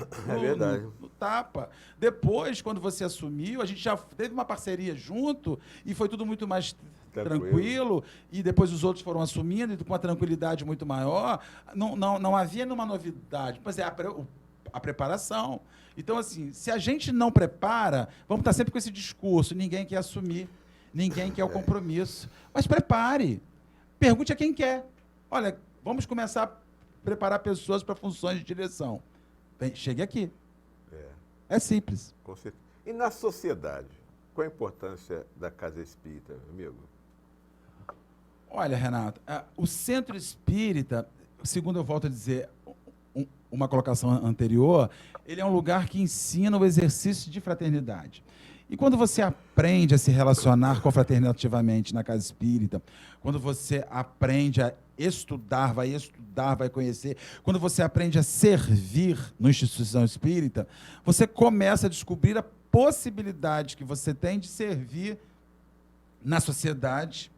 tapa. Depois, quando você assumiu, a gente já teve uma parceria junto e foi tudo muito mais tranquilo, e depois os outros foram assumindo e com uma tranquilidade muito maior. Não havia nenhuma novidade, mas a preparação. Então, assim, se a gente não prepara, vamos estar sempre com esse discurso, ninguém quer assumir, ninguém quer o compromisso. Mas prepare. Pergunte a quem quer. Olha, vamos começar a preparar pessoas para funções de direção. Chegue aqui. É simples. Com certeza. E na sociedade, qual a importância da casa espírita, amigo? Olha, Renato, o centro espírita, segundo eu volto a dizer, uma colocação anterior, ele é um lugar que ensina o exercício de fraternidade. E quando você aprende a se relacionar confraternativamente na casa espírita, quando você aprende a estudar, vai conhecer, quando você aprende a servir na instituição espírita, você começa a descobrir a possibilidade que você tem de servir na sociedade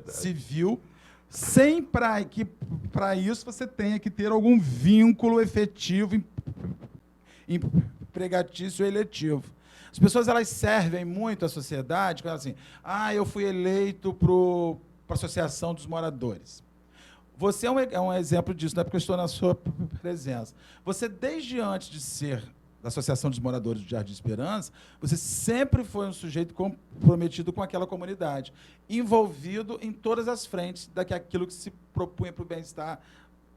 civil, sem que para isso você tenha que ter algum vínculo efetivo, empregatício ou eletivo. As pessoas, elas servem muito à sociedade, quando assim, eu fui eleito para a Associação dos Moradores. Você é um exemplo disso, não é porque eu estou na sua presença. Você, desde antes de ser da Associação dos Moradores do Jardim Esperança, você sempre foi um sujeito comprometido com aquela comunidade, envolvido em todas as frentes daquilo que se propunha para o bem-estar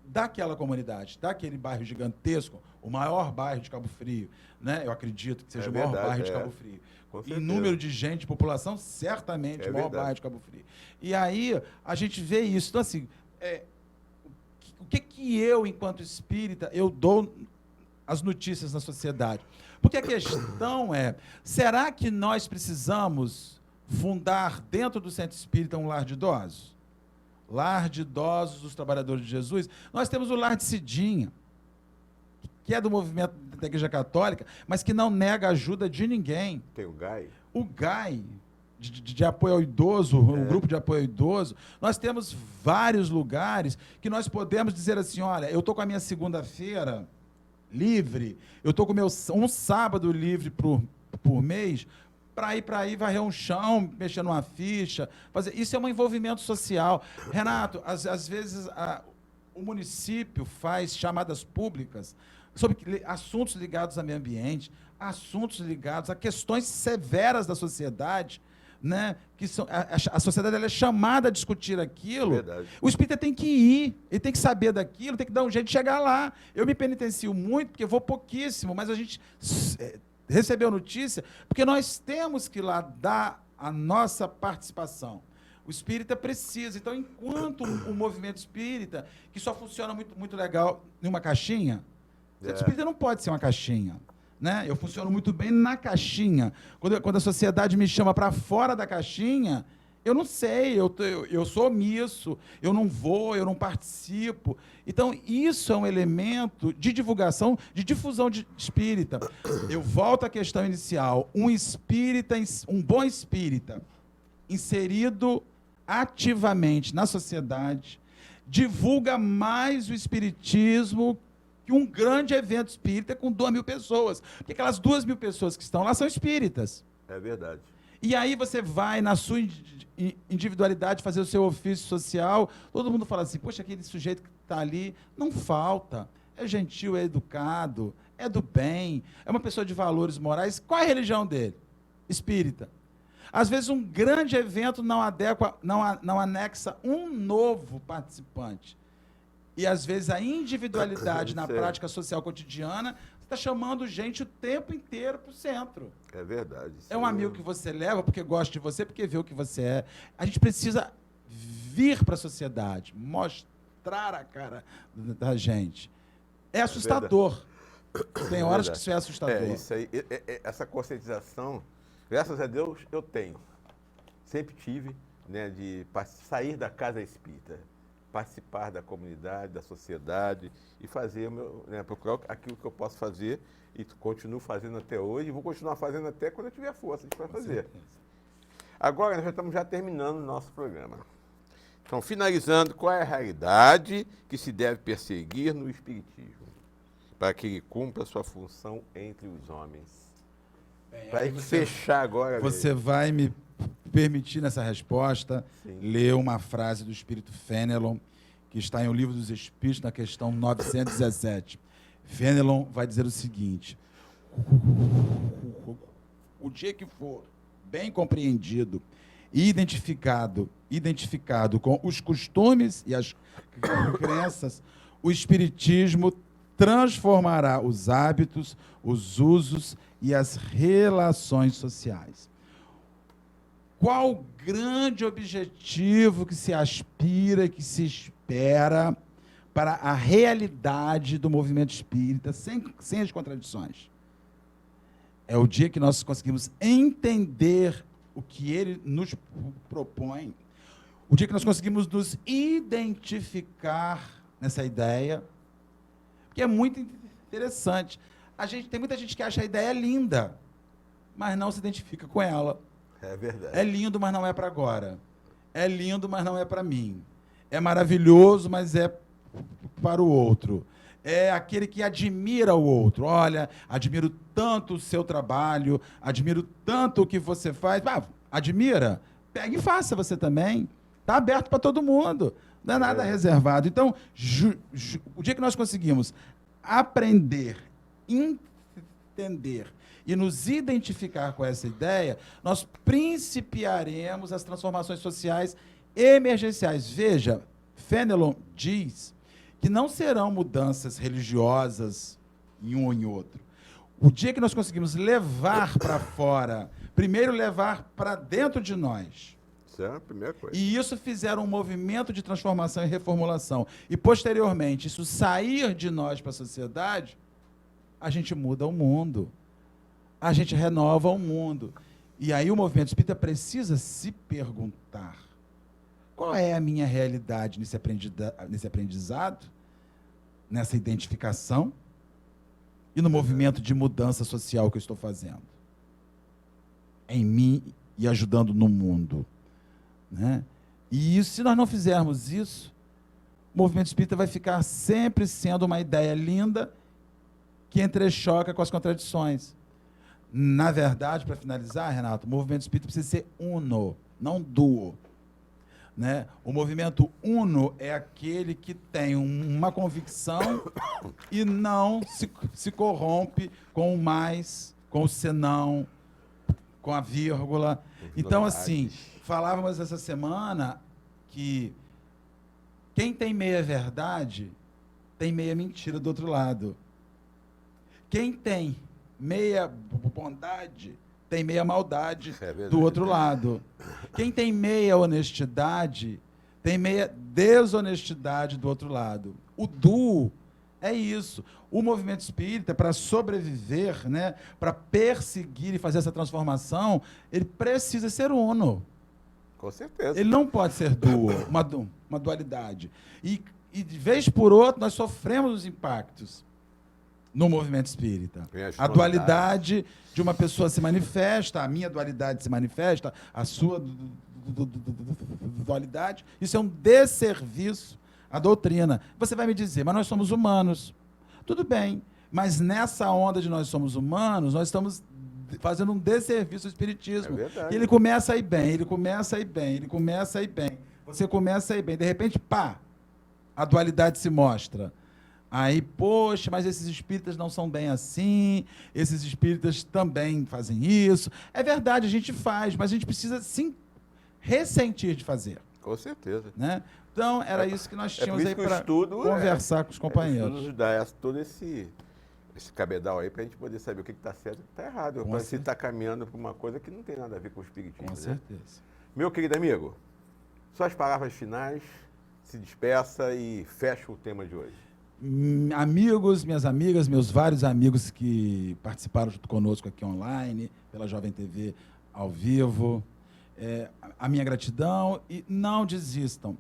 daquela comunidade, daquele bairro gigantesco, o maior bairro de Cabo Frio, né? Eu acredito que seja o maior bairro de Cabo Frio. Em número de gente, de população, certamente o maior bairro de Cabo Frio. E aí a gente vê isso. Então, assim, o que eu, enquanto espírita, eu dou as notícias na sociedade? Porque a questão é, será que nós precisamos fundar dentro do centro espírita um lar de idosos? Lar de idosos dos trabalhadores de Jesus. Nós temos o lar de Cidinha, que é do movimento da Igreja Católica, mas que não nega a ajuda de ninguém. Tem o GAI. O GAI, de apoio ao idoso, um grupo de apoio ao idoso. Nós temos vários lugares que nós podemos dizer assim, olha, eu estou com a minha segunda-feira livre, eu estou com um sábado livre por mês, para ir varrer um chão, mexer numa ficha, fazer. Isso é um envolvimento social. Renato, às vezes o município faz chamadas públicas sobre assuntos ligados ao meio ambiente, assuntos ligados a questões severas da sociedade, né? Que a sociedade, ela é chamada a discutir aquilo. Verdade. O espírita tem que ir, ele tem que saber daquilo, tem que dar um jeito de chegar lá. Eu me penitencio muito, porque eu vou pouquíssimo, mas a gente recebeu notícia, porque nós temos que lá dar a nossa participação. O espírita precisa. Então, enquanto o movimento espírita, que só funciona muito, muito legal em uma caixinha, o espírita não pode ser uma caixinha. Né? Eu funciono muito bem na caixinha. Quando a sociedade me chama para fora da caixinha, eu não sei, eu sou omisso, eu não vou, eu não participo. Então, isso é um elemento de divulgação, de difusão de espírita. Eu volto à questão inicial. Um bom espírita, inserido ativamente na sociedade, divulga mais o espiritismo que um grande evento espírita com 2.000 pessoas. Porque aquelas 2.000 pessoas que estão lá são espíritas. É verdade. E aí você vai, na sua individualidade, fazer o seu ofício social, todo mundo fala assim, poxa, aquele sujeito que está ali, não falta, é gentil, é educado, é do bem, é uma pessoa de valores morais. Qual é a religião dele? Espírita. Às vezes um grande evento não anexa um novo participante. E às vezes a individualidade na prática social cotidiana está chamando gente o tempo inteiro para o centro. É verdade. É um amigo que você leva porque gosta de você, porque vê o que você é. A gente precisa vir para a sociedade, mostrar a cara da gente. É assustador. Tem horas que isso é assustador. Isso aí, essa conscientização, graças a Deus, eu tenho. Sempre tive, né, de sair da casa espírita, participar da comunidade, da sociedade e fazer procurar aquilo que eu posso fazer e continuo fazendo até hoje e vou continuar fazendo até quando eu tiver força para fazer. Agora, nós já estamos terminando o nosso programa. Então, finalizando, qual é a realidade que se deve perseguir no espiritismo para que ele cumpra a sua função entre os homens? Para fechar agora. Você vai me permitir, nessa resposta, ler uma frase do Espírito Fenelon, que está em O Livro dos Espíritos, na questão 917. Fenelon vai dizer o seguinte: o dia que for bem compreendido e identificado com os costumes e as crenças, o Espiritismo transformará os hábitos, os usos e as relações sociais. qual o grande objetivo que se aspira, que se espera para a realidade do movimento espírita, sem as contradições? É o dia que nós conseguimos entender o que ele nos propõe, o dia que nós conseguimos nos identificar nessa ideia, que é muito interessante. Tem muita gente que acha a ideia linda, mas não se identifica com ela. É verdade. É lindo, mas não é para agora. É lindo, mas não é para mim. É maravilhoso, mas é para o outro. É aquele que admira o outro. Olha, admiro tanto o seu trabalho, admiro tanto o que você faz. Admira? Pega e faça você também. Está aberto para todo mundo. Não é nada reservado. Então, o dia que nós conseguimos aprender, entender e nos identificar com essa ideia, nós principiaremos as transformações sociais emergenciais. Veja, Fenelon diz que não serão mudanças religiosas em um ou em outro. O dia que nós conseguimos levar para fora, primeiro levar para dentro de nós, isso é a primeira coisa. E isso fizer um movimento de transformação e reformulação, e posteriormente isso sair de nós para a sociedade, a gente muda o mundo, a gente renova o mundo. E aí o movimento espírita precisa se perguntar: qual é a minha realidade nesse aprendizado, nessa identificação e no movimento de mudança social que eu estou fazendo? Em mim e ajudando no mundo. Né? E isso, se nós não fizermos isso, o movimento espírita vai ficar sempre sendo uma ideia linda que entrechoca com as contradições. Na verdade, para finalizar, Renato, o movimento espírita precisa ser uno, não duo. Né? O movimento uno é aquele que tem uma convicção e não se corrompe com o mais, com o senão, com a vírgula. Então, assim, falávamos essa semana que quem tem meia verdade tem meia mentira do outro lado. Quem tem meia bondade tem meia maldade do outro lado. Quem tem meia honestidade tem meia desonestidade do outro lado. O duo é isso. O movimento espírita, para sobreviver, né, para perseguir e fazer essa transformação, ele precisa ser uno. Com certeza. Ele não pode ser duo, uma dualidade. E de vez por outra, nós sofremos os impactos no movimento espírita. A dualidade de uma pessoa se manifesta, a minha dualidade se manifesta, a sua dualidade. Isso é um desserviço à doutrina. Você vai me dizer, mas nós somos humanos. Tudo bem, mas nessa onda de nós somos humanos, nós estamos fazendo um desserviço ao espiritismo. É verdade. Ele começa a ir bem, ele começa a ir bem, ele começa a ir bem. Você começa a ir bem. De repente, pá, a dualidade se mostra. Aí, poxa, mas esses espíritas não são bem assim, esses espíritas também fazem isso. É verdade, a gente faz, mas a gente precisa, sim, ressentir de fazer. Com certeza. Né? Então, era isso que nós tínhamos aí para conversar com os companheiros. Nos dá todo esse cabedal aí para a gente poder saber o que está certo e o que está errado. Para se estar caminhando para uma coisa que não tem nada a ver com o espiritismo. Com certeza. Meu querido amigo, suas palavras finais, se despeça e fecha o tema de hoje. Amigos, minhas amigas, meus vários amigos que participaram junto conosco aqui online, pela Jovem TV ao vivo, a minha gratidão, e não desistam.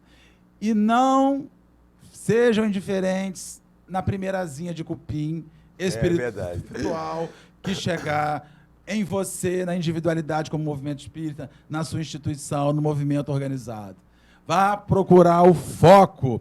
E não sejam indiferentes na primeirazinha de cupim espiritual que chegar em você, na individualidade como movimento espírita, na sua instituição, no movimento organizado. Vá procurar o foco.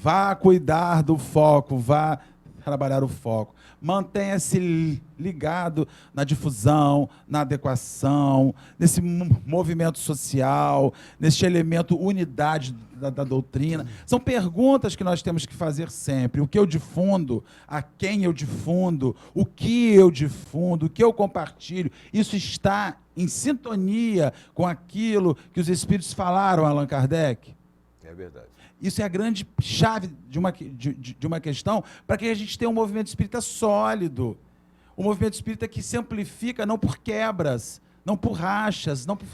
Vá cuidar do foco, vá trabalhar o foco. Mantenha-se ligado na difusão, na adequação, nesse movimento social, nesse elemento unidade da doutrina. São perguntas que nós temos que fazer sempre. O que eu difundo, a quem eu difundo, o que eu difundo, o que eu compartilho, isso está em sintonia com aquilo que os espíritos falaram a Allan Kardec? É verdade. Isso é a grande chave de uma questão para que a gente tenha um movimento espírita sólido. Um movimento espírita que se amplifica não por quebras, não por rachas, não por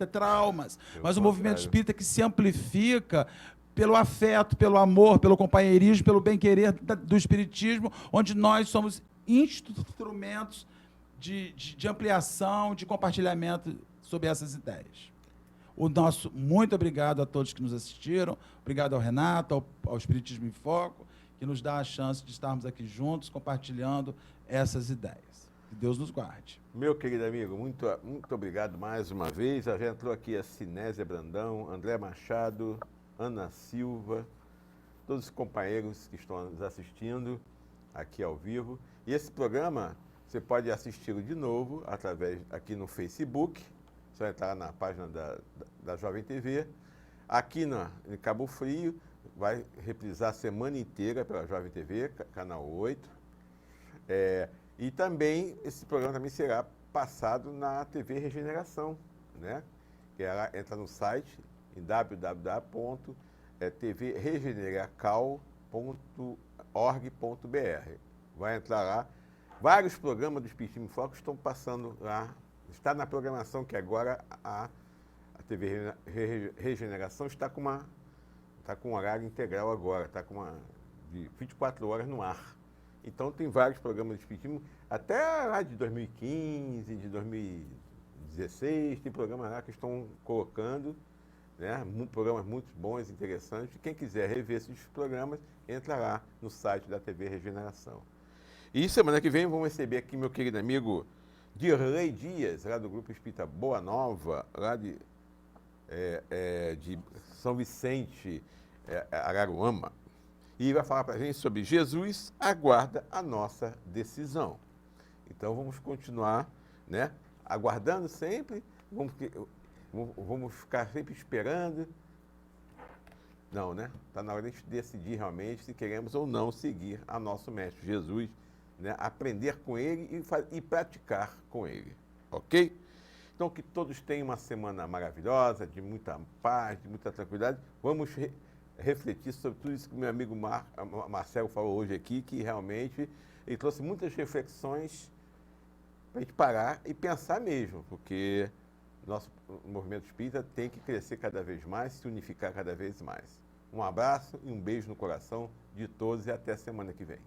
traumas, mas um movimento espírita que se amplifica pelo afeto, pelo amor, pelo companheirismo, pelo bem-querer do espiritismo, onde nós somos instrumentos de ampliação, de compartilhamento sobre essas ideias. O nosso muito obrigado a todos que nos assistiram, obrigado ao Renato, ao Espiritismo em Foco, que nos dá a chance de estarmos aqui juntos, compartilhando essas ideias. Que Deus nos guarde. Meu querido amigo, muito obrigado mais uma vez. Já entrou aqui a Sinésia Brandão, André Machado, Ana Silva, todos os companheiros que estão nos assistindo aqui ao vivo. E esse programa você pode assisti-lo de novo através aqui no Facebook. Você vai entrar na página da Jovem TV. Aqui em Cabo Frio, vai reprisar a semana inteira pela Jovem TV, canal 8. E também, esse programa também será passado na TV Regeneração, né? Que ela entra no site em www.tvregeneracal.org.br. Vai entrar lá. Vários programas do Espiritismo em Foco estão passando lá. Está na programação que agora a TV Regeneração está com um horário integral agora, está com de 24 horas no ar. Então tem vários programas de Espiritismo, até lá de 2015, de 2016, tem programas lá que estão colocando, né, programas muito bons, interessantes. Quem quiser rever esses programas, entra lá no site da TV Regeneração. E semana que vem vamos receber aqui meu querido amigo Dirley Dias, lá do Grupo Espírita Boa Nova, lá de São Vicente, Araruama. E vai falar para a gente sobre Jesus aguarda a nossa decisão. Então vamos continuar, né, aguardando sempre, vamos ficar sempre esperando. Não, né? Está na hora de a gente decidir realmente se queremos ou não seguir a nosso Mestre Jesus, né? Aprender com ele e praticar com ele, ok? Então que todos tenham uma semana maravilhosa, de muita paz, de muita tranquilidade. Vamos refletir sobre tudo isso que meu amigo Marcelo falou hoje aqui, que realmente ele trouxe muitas reflexões para a gente parar e pensar mesmo, porque nosso movimento espírita tem que crescer cada vez mais, se unificar cada vez mais. Um abraço e um beijo no coração de todos e até semana que vem.